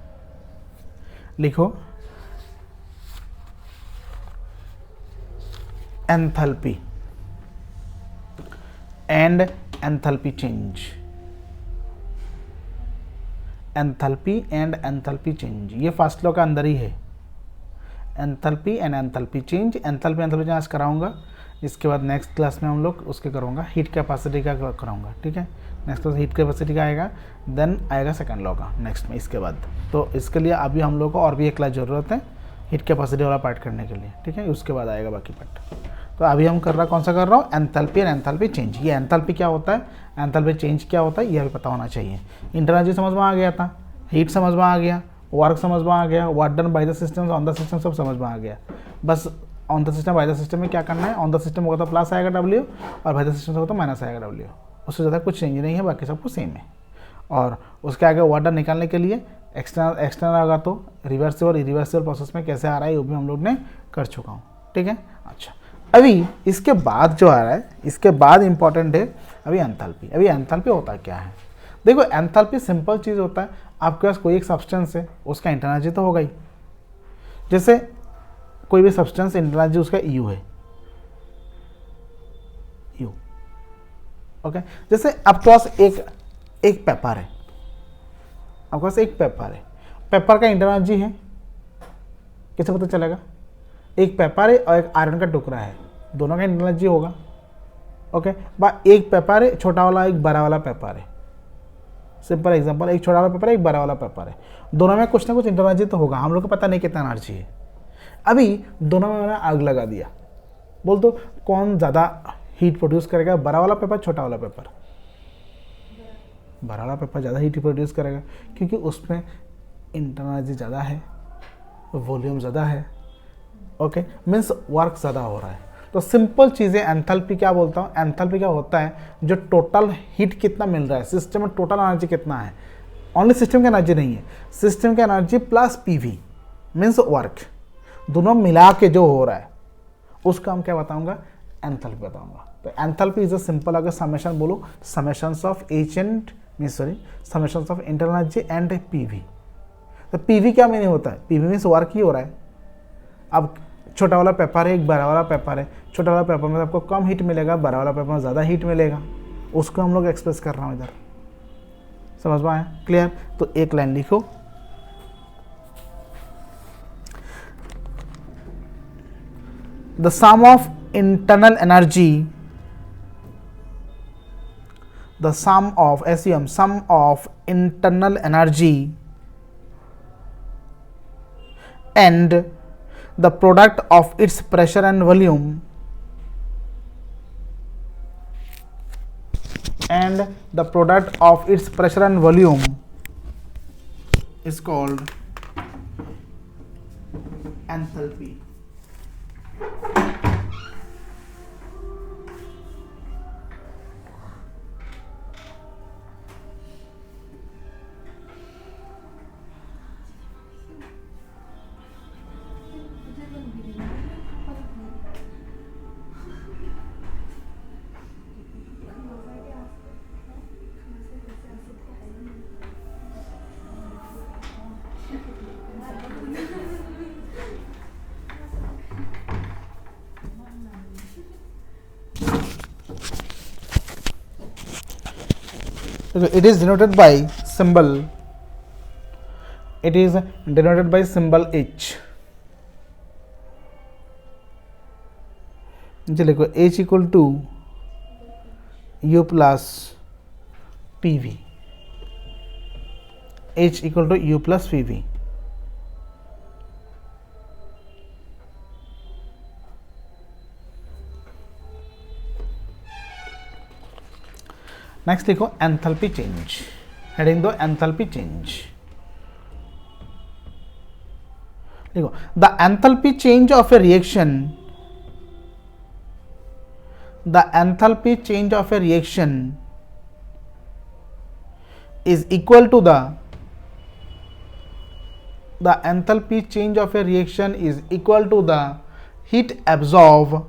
लिखो enthalpy and enthalpy change. Enthalpy and enthalpy change, ये फर्स्ट लॉ का अंदर ही है, enthalpy and enthalpy change. Enthalpy change कराऊंगा, इसके बाद नेक्स्ट क्लास में हम लोग उसके करूँगा हीट कैपेसिटी का कराऊंगा। ठीक है, नेक्स्ट क्लास हीट कैपेसिटी का आएगा, देन आएगा सेकंड लॉ का नेक्स्ट में इसके बाद। तो इसके लिए अभी हम लोग को और भी एक क्लास ज़रूरत है हीट कैपेसिटी वाला पार्ट करने के लिए। ठीक है, उसके बाद आएगा बाकी पार्ट। तो अभी हम कर रहा कौन सा कर रहा हूँ, एंथैल्पी एंड एंथैल्पी चेंज। ये एंथैल्पी क्या होता है, एंथैल्पी चेंज क्या होता है, ये अभी पता होना चाहिए। इंटरनल समझ में आ गया था, हीट समझ में आ गया, वर्क समझ में आ गया, work done by the system, on the system सब समझ में आ गया। बस on the system by the system में क्या करना है, ऑन द सिस्टम होगा तो प्लस आएगा W और बाय द सिस्टम होगा तो माइनस आएगा W, उससे ज़्यादा कुछ चेंज नहीं है, बाकी सब कुछ सेम है। और उसके आगे वर्क डन निकालने के लिए एक्सटर्नल होगा तो रिवर्सिबल इरिवर्सिबल प्रोसेस में कैसे आ रहा है वो भी हम लोग ने कर चुका हूँ। ठीक है, अच्छा अभी इसके बाद जो आ रहा है, इसके बाद इंपॉर्टेंट है अभी एंथैल्पी। अभी एंथैल्पी होता क्या है, देखो एंथैल्पी सिंपल चीज़ होता है, आपके पास कोई एक सब्सटेंस है, उसका इंटरनल एनर्जी तो होगा ही, जैसे कोई भी सब्सटेंस इंटरनल एनर्जी उसका U है, U। ओके, जैसे आपके पास एक पेपर है, आपके पास एक पेपर है, पेपर का इंटरनल एनर्जी है, कैसे पता चलेगा, एक पेपर है और एक आयरन का टुकड़ा है, दोनों का इंटरनल एनर्जी होगा। ओके, एक पेपर है, छोटा वाला एक बड़ा वाला पेपर है, सिंपल एग्जांपल, एक छोटा वाला पेपर है, एक बड़ा वाला पेपर है, दोनों में कुछ ना कुछ इंटरनल एनर्जी तो होगा, हम लोग को पता नहीं कितना एनर्जी है। अभी दोनों में मैंने आग लगा दिया, बोल दो कौन ज़्यादा हीट प्रोड्यूस करेगा, बड़ा वाला पेपर छोटा वाला पेपर? बड़ा वाला पेपर ज़्यादा हीट प्रोड्यूस करेगा, क्योंकि उसमें इंटरनल एनर्जी ज़्यादा है, वॉल्यूम ज़्यादा है। ओके, मीन्स वर्क ज़्यादा हो रहा है। तो सिंपल चीज़ें एंथैल्पी क्या बोलता हूँ, एंथैल्पी क्या होता है, जो टोटल हीट कितना मिल रहा है सिस्टम में, टोटल एनर्जी कितना है, ओनली सिस्टम का एनर्जी नहीं है, सिस्टम का energy plus PV means work, दोनों मिला के जो हो रहा है उसका हम क्या बताऊंगा, एंथैल्पी बताऊंगा। तो एंथैल्पी इज अ सिंपल, अगर समेशन बोलो, summations of summations of internal energy and PV। तो PV क्या मीनिंग होता है, PV मीन्स वर्क ही हो रहा है। अब छोटा वाला पेपर है, एक बड़ा वाला पेपर है, छोटा वाला पेपर में आपको कम हीट मिलेगा, बड़ा वाला पेपर में ज़्यादा हीट मिलेगा, उसको हम लोग एक्सप्रेस कर रहा हूँ इधर। समझ में आया? क्लियर? तो एक लाइन लिखो, the sum of internal energy, the sum of internal energy and the product of its pressure and volume is called enthalpy. It is denoted by symbol. It is denoted by symbol H. लिखो H equal to U plus PV. H equal to U plus PV. Next लिखो enthalpy change, heading दो enthalpy change. लिखो the enthalpy change of a reaction, the enthalpy change of a reaction is equal to the enthalpy change of a reaction is equal to the heat absorbed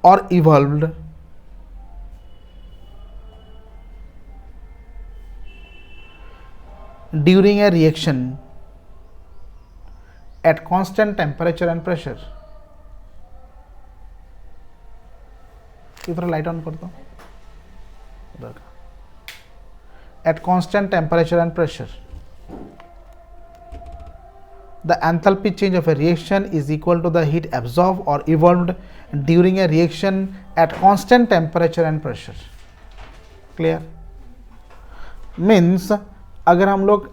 or evolved during a reaction at constant temperature and pressure। इधर light on करता हूँ, at constant temperature and pressure the enthalpy change of a reaction is equal to the heat absorbed or evolved during a reaction at constant temperature and pressure। Clear? Means अगर हम लोग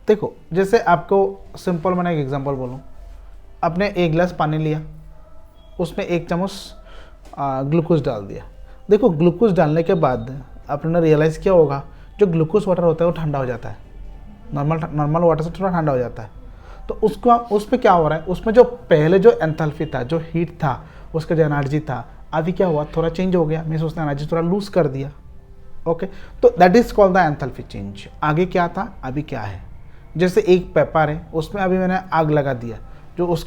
देखो, जैसे आपको simple मैंने एक एग्जांपल बोलूं, आपने एक गिलास पानी लिया, उसमें 1 चम्मच ग्लूकोज डाल दिया। देखो ग्लूकोज डालने के बाद आपने रियलाइज़ किया होगा जो ग्लूकोज वाटर होता है वो ठंडा हो जाता है, नॉर्मल वाटर से थोड़ा ठंडा हो जाता है। तो उसको उस पर क्या हो रहा है, उसमें जो पहले जो एंथैल्पी था, जो हीट था, उसका जो एनर्जी था, अभी क्या हुआ, थोड़ा चेंज हो गया, मीन्स उसने एनर्जी थोड़ा लूज कर दिया। ओके, तो that is called the enthalpy change. आगे क्या था, अभी क्या है। जैसे एक पेपर है, उसमें अभी मैंने आग लगा दिया, जो उस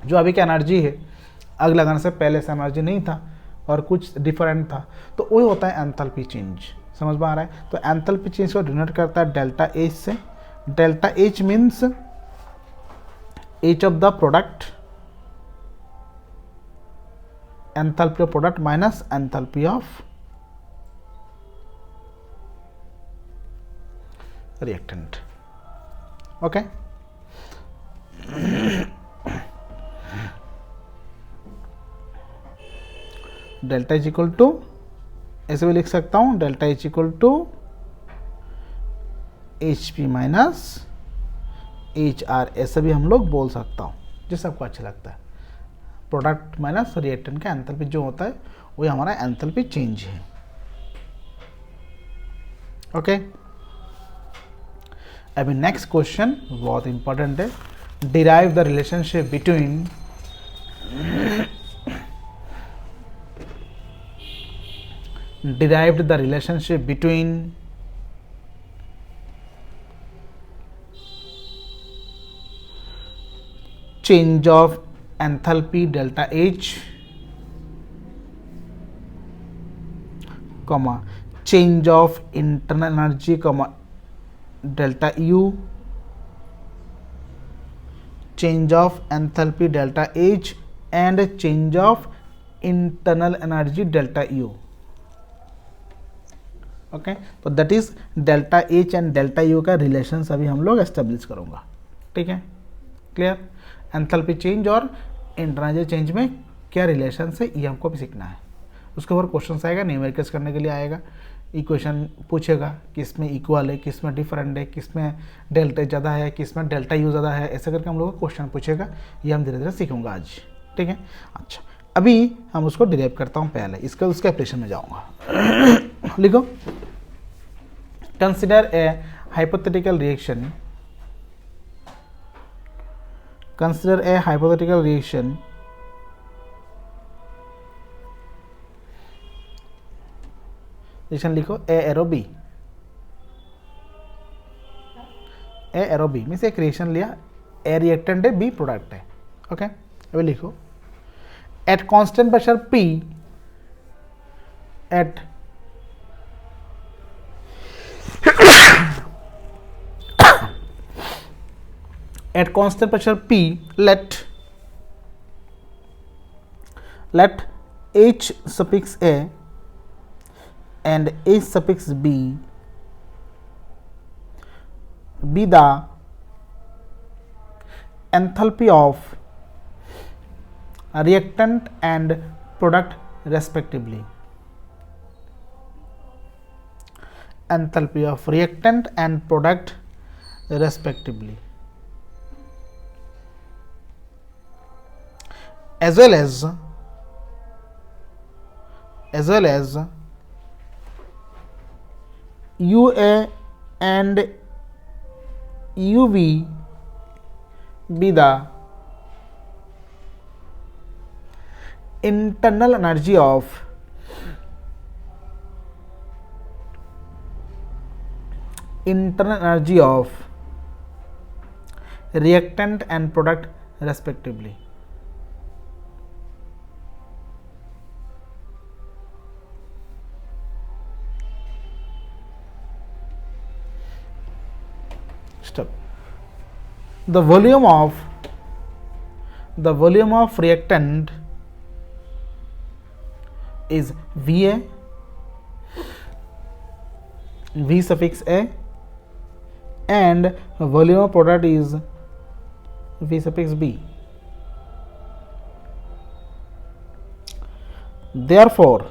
जो अभी की एनर्जी है, आग लगाने से पहले से एनर्जी नहीं था और कुछ डिफरेंट था, तो वही होता है एंथैल्पी चेंज। समझ में आ रहा है? तो एंथैल्पी चेंज को डिनोट करता है डेल्टा एच से। Delta H means H of the product, enthalpy of product minus enthalpy of reactant. Okay, delta H equal to, ऐसे भी लिख सकता हूं, delta H equal to H P minus H R, ऐसे भी हम लोग बोल सकता हूं, जिससे आपको अच्छा लगता है। प्रोडक्ट माइनस रिएक्टेंट का एंथैल्पी जो होता है वही हमारा एंथैल्पी चेंज है। ओके, अभी नेक्स्ट क्वेश्चन बहुत इंपॉर्टेंट है। Derive the relationship between derived the relationship between change of enthalpy delta H, comma change of internal energy, comma delta U, change of enthalpy delta H and change of internal energy delta U। Okay, तो that is delta H and delta U का relation अभी हम लोग establish करूँगा। ठीक है, clear? Enthalpy change और internal change में क्या रिलेशन है, ये हमको भी सीखना है। उसके ऊपर क्वेश्चन आएगा, न्यूमेरिकल्स करने के लिए आएगा, इक्वेशन पूछेगा किस में इक्वल है, किस में डिफरेंट है, किस में डेल्टा ज़्यादा है, किस में डेल्टा यू ज़्यादा है, ऐसे करके हम लोग को क्वेश्चन पूछेगा। ये हम धीरे धीरे सीखूंगा आज। ठीक है, अच्छा अभी हम उसको डिराइव करता हूँ, पहले इसका उसके एप्लीकेशन में जाऊँगा। लिखो, consider a hypothetical reaction, consider a hypothetical reaction लिखो A arrow B, A arrow B में से एक रिएक्शन लिया, A रिएक्टेंट है, B प्रोडक्ट है। ओके, अभी लिखो at constant pressure P, at at constant pressure P, let H suffix A and H suffix B be the enthalpy of reactant and product respectively. Enthalpy of reactant and product respectively, as well as UA and UV be the internal energy of reactant and product respectively. Step. The volume of reactant is Va, V suffix A, and volume of product is V suffix B. Therefore,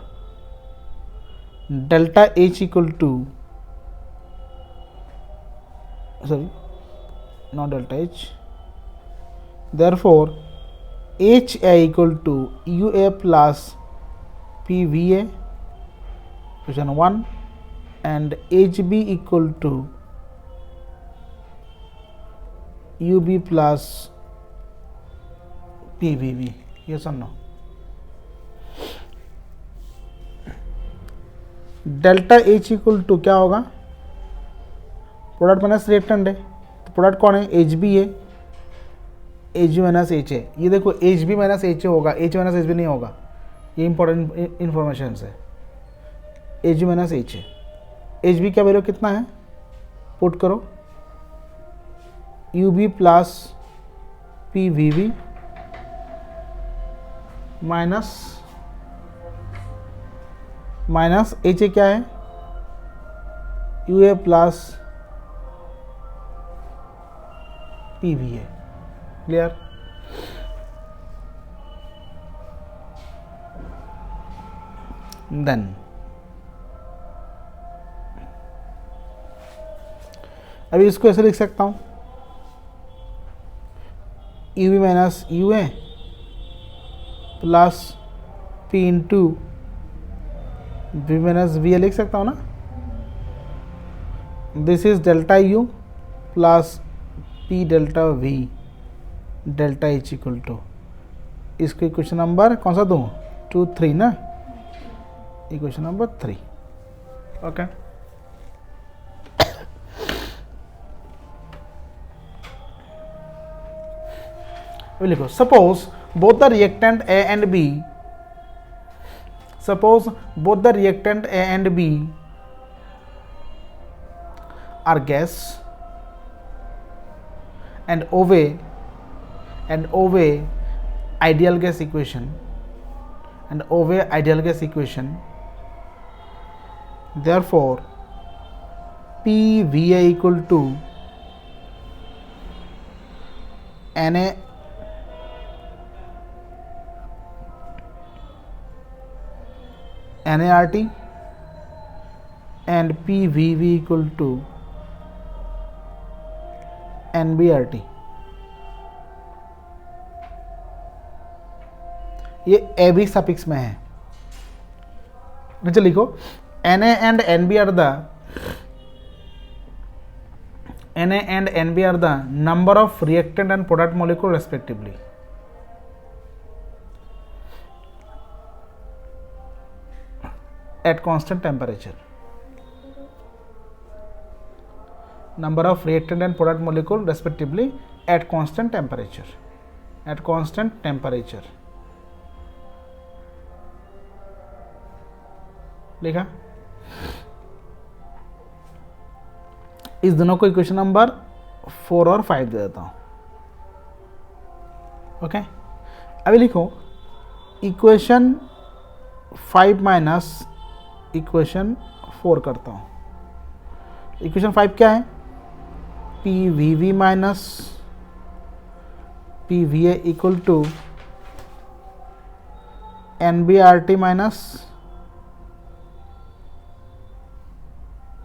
delta H equal to, sorry, not delta H, therefore HA equal to UA plus PVA, question 1, and HB equal to UB plus PVB. Yes or no? Delta H equal to क्या होगा, product minus reactant है, तो product कौन है, HB है, HB minus H है। ये देखो HB माइनस H होगा, H माइनस HB नहीं होगा, ये इंपॉर्टेंट इंफॉर्मेशन है। HB माइनस H है, HB क्या वैल्यू कितना है, पुट करो UB plus PVB minus H क्या है, UA plus PVA। Clear? Then अभी इसको ऐसे लिख सकता हूं, UV minus UA plus P into V minus VA लिख सकता हूँ ना। This is delta U plus P delta V delta H equal to, इसको इक्वेशन नंबर कौन सा दूँ, 2, 3 ना, इक्वेशन नंबर 3। ओके, लिखो suppose both the reactant A and B, suppose both the reactant A and B are gas and obey ideal gas equation, therefore PVA equal to NART and PVV equal to NBRT। ये AB suffix में है, नीचे लिखो Na and NB are the Na and Nb are the number of reactant and product molecule respectively. At constant temperature. Number of reactant and product molecule respectively at constant temperature. At constant temperature. लिखा। इस दोनों को equation number 4 और 5 दे देता हूं। Okay, अभी लिखो equation 5 minus equation 4 करता हूं। इक्वेशन 5 क्या है? PVV minus PVA equal to NBRT minus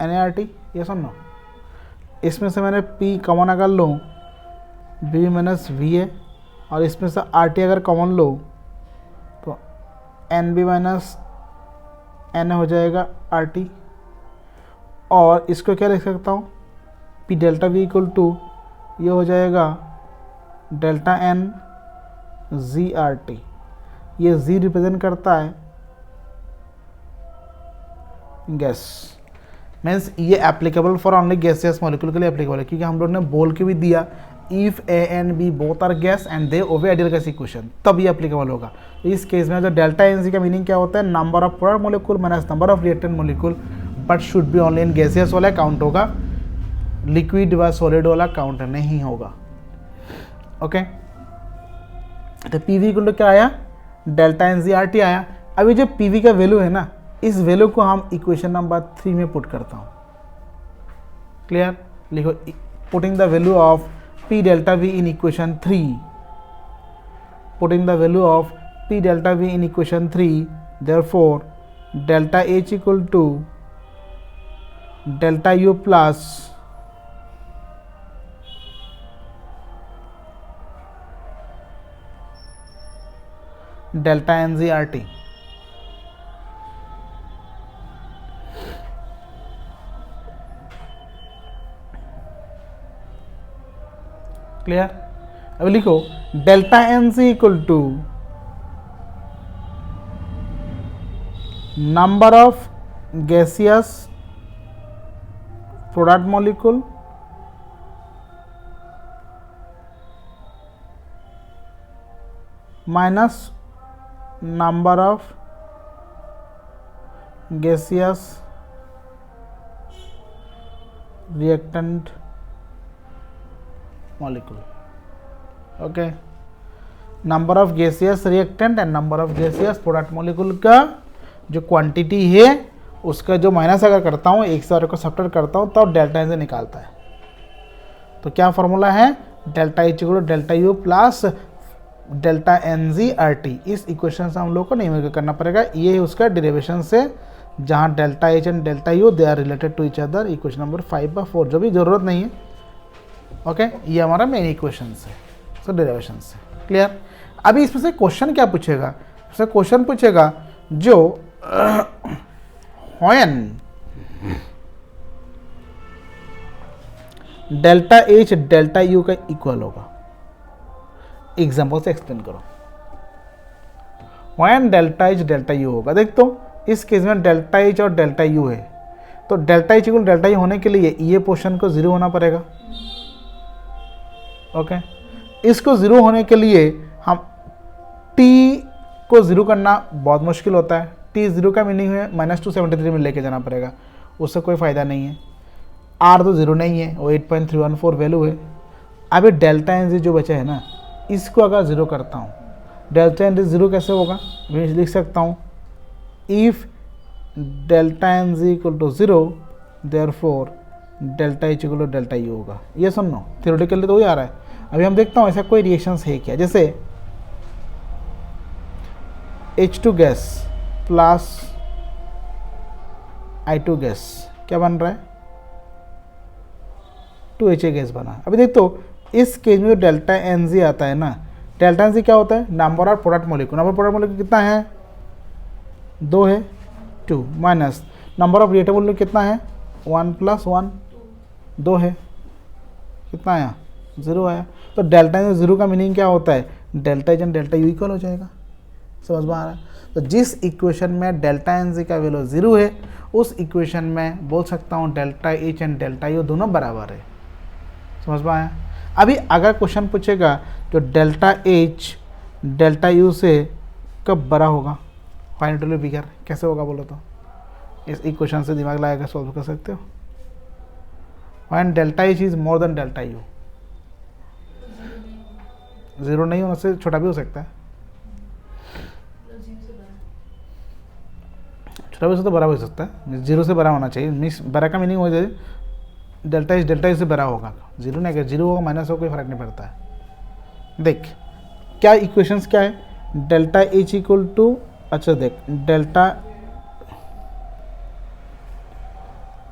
NART। ये सुनो, इसमें से मैंने P कॉमन अगर लूँ V माइनस VA और इसमें से RT अगर कॉमन लो तो NB माइनस N हो जाएगा RT। और इसको क्या लिख सकता हूँ? P delta V equal to ये हो जाएगा डेल्टा N ZRT। ये Z रिप्रेजेंट करता है गैस, मीन्स ये applicable for only gaseous molecule के लिए एप्लीकेबल है, क्योंकि हम लोग ने बोल के भी दिया if A and B both are gas and they obey ideal gas equation, तब ये एप्लीकेबल होगा। तो इस केस में जो डेल्टा NC का मीनिंग क्या होता है? Number of product molecule minus number of reactant molecule, but should be only in gaseous वाला काउंट होगा, लिक्विड व सॉलिड वाला काउंट नहीं होगा। ओके, तो PV इक्वल टू क्या आया? डेल्टा NCRT आया। अभी जो PV का वैल्यू है ना, इस वैल्यू को हम इक्वेशन नंबर 3 में पुट करता हूँ। क्लियर? लिखो putting the value of P delta V in equation 3, putting the value of P delta V in equation 3, therefore delta H equal to delta U plus delta NCRT। Clear? अब लिखो delta NC equal to number of gaseous product molecule minus number of gaseous reactant molecule. Okay, number of gaseous reactant and number of gaseous product molecule का जो quantity है उसका जो minus अगर करता हूँ, एक से को सब्ट्रैक्ट करता हूँ, तब डेल्टा एन से निकालता है। तो क्या फॉर्मूला है? Delta H equal to delta U plus delta NCRT। इस इक्वेशन से हम लोग को नहीं करना पड़ेगा, ये है उसका डेरिवेशन से, जहाँ delta H and delta U they are related to each other. Equation number 5 व 4 जो भी ज़रूरत नहीं है। ओके, ये हमारा मेन इक्वेशन है, सो डेरिवेशन से। क्लियर? अभी इसमें से क्वेश्चन क्या पूछेगा? इसमें क्वेश्चन पूछेगा जो when delta H delta U का इक्वल होगा। एग्जाम्पल से एक्सप्लेन करो। When delta H delta U होगा, देख तो इस केस में डेल्टा एच और डेल्टा यू है, तो delta H equal delta U होने के लिए ये पोर्शन को 0 होना पड़ेगा। ओके, इसको 0 होने के लिए हम t को 0 करना बहुत मुश्किल होता है। t 0 का मीनिंग है -273 में लेके जाना पड़ेगा, उससे कोई फ़ायदा नहीं है। r तो 0 नहीं है, वो 8.314 वैल्यू है। अभी डेल्टा एन जो बचा है ना, इसको अगर 0 करता हूँ, डेल्टा एन 0 कैसे होगा? मैं लिख सकता हूँ if delta N equal to 0 therefore delta H equal to delta U होगा। ये सुनो, थ्योरेटिकली तो वही आ रहा है। अभी हम देखता हूँ ऐसा कोई रिएक्शंस है क्या, जैसे H2 gas plus I2 gas क्या बन रहा है? 2HA गैस बना। अभी देख तो इस केस में जो डेल्टा NZ आता है ना, डेल्टा NZ क्या होता है? Number of product molecule. Number of product molecule कितना है? 2 है, 2 minus number of reactant molecule कितना है? 1 + 1, 2 है। कितना आया, 0 आया। तो डेल्टा एन 0 का मीनिंग क्या होता है, delta H and delta U equal हो जाएगा। समझ में आ रहा है? तो जिस इक्वेशन में डेल्टा एन जी का वैल्यू 0 है उस इक्वेशन में बोल सकता हूँ delta H and delta you दोनों बराबर है। समझ में आया? अभी अगर क्वेश्चन पूछेगा तो डेल्टा एच डेल्टा यू से कब बड़ा होगा, फाइनेटली बिगर, कैसे होगा बोलो तो? इस इक्वेशन से दिमाग लगाकर सॉल्व कर सकते हो। When delta H is more than delta U, 0 नहीं होने से छोटा भी हो सकता है, छोटा भी से तो बड़ा हो सकता है, 0 से बड़ा होना चाहिए। मीन्स बड़ा का मीनिंग हो जाए डेल्टा एच से बड़ा होगा, 0 नहीं, अगर 0 होगा माइनस हो कोई फर्क नहीं पड़ता है। देख क्या इक्वेशंस क्या है, डेल्टा एच इक्वल टू, अच्छा देख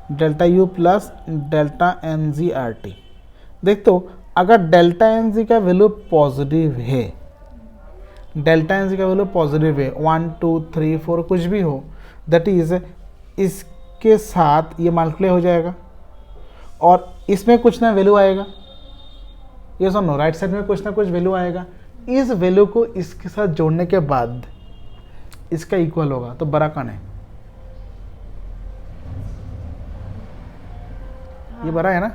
delta U plus delta N G R T. देख तो अगर डेल्टा एन जी का वैल्यू पॉजिटिव है, डेल्टा एन जी का वैल्यू पॉजिटिव है 1 2 3 4 कुछ भी हो, दैट इज इसके साथ ये मल्टीप्लाई हो जाएगा और इसमें कुछ ना वैल्यू आएगा, ये सुनो राइट साइड में कुछ ना कुछ वैल्यू आएगा। इस वैल्यू को इसके साथ जोड़ने के बाद इसका इक्वल होगा, तो बड़ा कौन है, ये बड़ा है ना।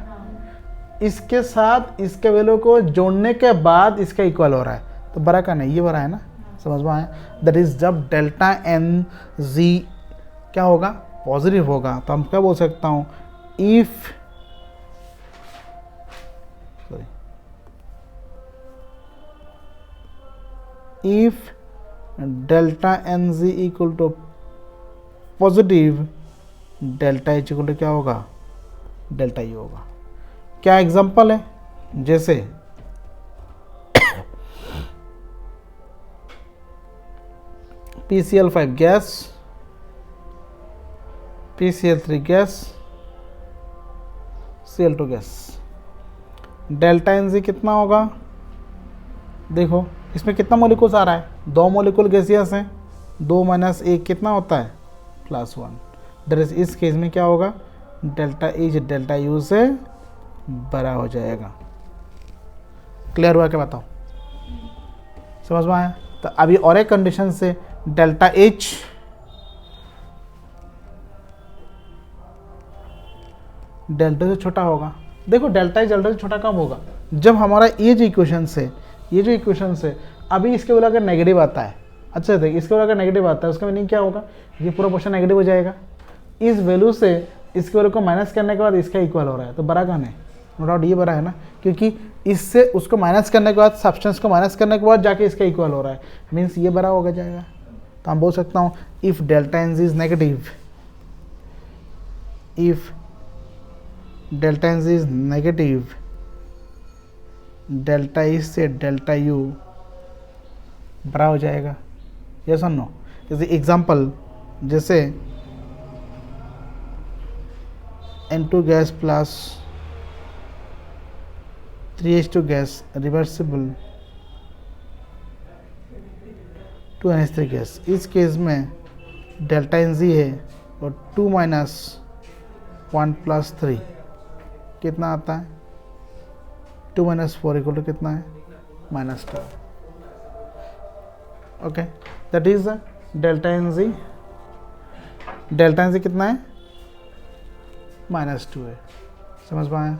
इसके साथ इसके वैल्यू को जोड़ने के बाद इसका इक्वल हो रहा है, तो बड़ा कौन है, ये बड़ा है ना। समझ में आया? दैट इज जब डेल्टा एन जी क्या होगा, पॉजिटिव होगा, तो हम क्या बोल सकता हूँ, if delta N G equal to positive, delta H equal to क्या होगा, डेल्टा यू होगा। क्या एग्जांपल है, जैसे PCl5 gas, PCl3 gas, Cl2 gas, delta N G कितना होगा, देखो इसमें कितना मोलिकुल्स आ रहा है, 2 मोलिकुल गैसियस हैं, 2 - 1 कितना होता है, +1। दैट इज इस केस में क्या होगा, डेल्टा एच डेल्टा यू से बड़ा हो जाएगा। क्लियर हुआ क्या, बताओ? समझ में आया? तो अभी और एक कंडीशन से डेल्टा एच डेल्टा से छोटा होगा। देखो डेल्टा एच डेल्टा से छोटा कब होगा, जब हमारा ये जो इक्वेशन से अभी इसके बोला अगर नेगेटिव आता है, अच्छा देख इसके बोला अगर नेगेटिव आता है उसका मीनिंग क्या होगा, ये पूरा पोर्शन नेगेटिव हो जाएगा। इस वैल्यू से इसके वैल्यू को माइनस करने के बाद इसका इक्वल हो रहा है, तो बड़ा कौन है, नो डाउट ये बड़ा है ना, क्योंकि इससे उसको माइनस करने के बाद, सब्सटेंस को माइनस करने के बाद जाके इसका इक्वल हो रहा है, मीन्स ये बड़ा होगा जाएगा। तो हम बोल सकता हूँ if delta N G is negative, if delta N G is negative, delta H से डेल्टा यू बड़ा हो जाएगा, यस और नो। जैसे एग्जांपल, जैसे N2 gas plus 3H2 gas reversible 2NH3 gas, इस केस में डेल्टा एन जी है और 2 - 1 + 3 कितना आता है, 2 - 4 इक्वल टू कितना है, -2। Okay, that is delta N G. Delta N G कितना है, -2 है। समझ में आया?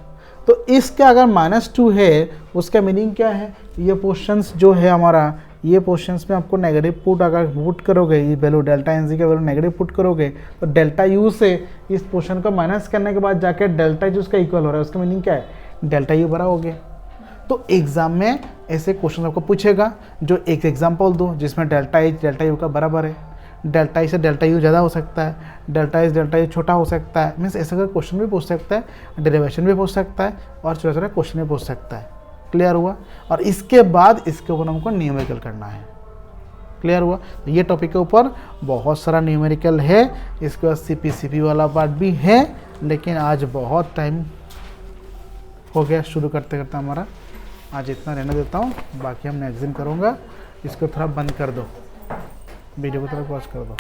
तो इसका अगर -2 है उसका मीनिंग क्या है, ये पोर्शंस जो है हमारा, ये पोर्शंस में आपको नेगेटिव पुट अगर पुट करोगे, ये वैल्यू डेल्टा एन जी का वैल्यू नेगेटिव पुट करोगे, तो डेल्टा यू से इस पोर्शन को माइनस करने के बाद जाके डेल्टा जो उसका इक्वल हो रहा है उसका मीनिंग क्या है, डेल्टा यू बड़ा हो गया। तो एग्जाम में ऐसे क्वेश्चन आपको पूछेगा, जो एक एग्जाम्पल दो जिसमें डेल्टा एच डेल्टा यू का बराबर है, डेल्टा एच से डेल्टा यू ज़्यादा हो सकता है, डेल्टा एच डेल्टा यू छोटा हो सकता है, मीन्स ऐसा क्वेश्चन भी पूछ सकता है, डेरिवेशन भी पूछ सकता है और छोटा छोटा क्वेश्चन भी पूछ सकता है। क्लियर हुआ? और इसके बाद इसके ऊपर हमको न्यूमेरिकल करना है। क्लियर हुआ? तो ये टॉपिक के ऊपर बहुत सारा न्यूमेरिकल है, इसके बाद CP वाला पार्ट भी है, लेकिन आज बहुत टाइम हो गया शुरू करते करते हमारा, आज इतना रहने देता हूँ, बाकी हम नेक्स्ट दिन करूँगा। इसको थोड़ा बंद कर दो, वीडियो को थोड़ा पॉज कर दो।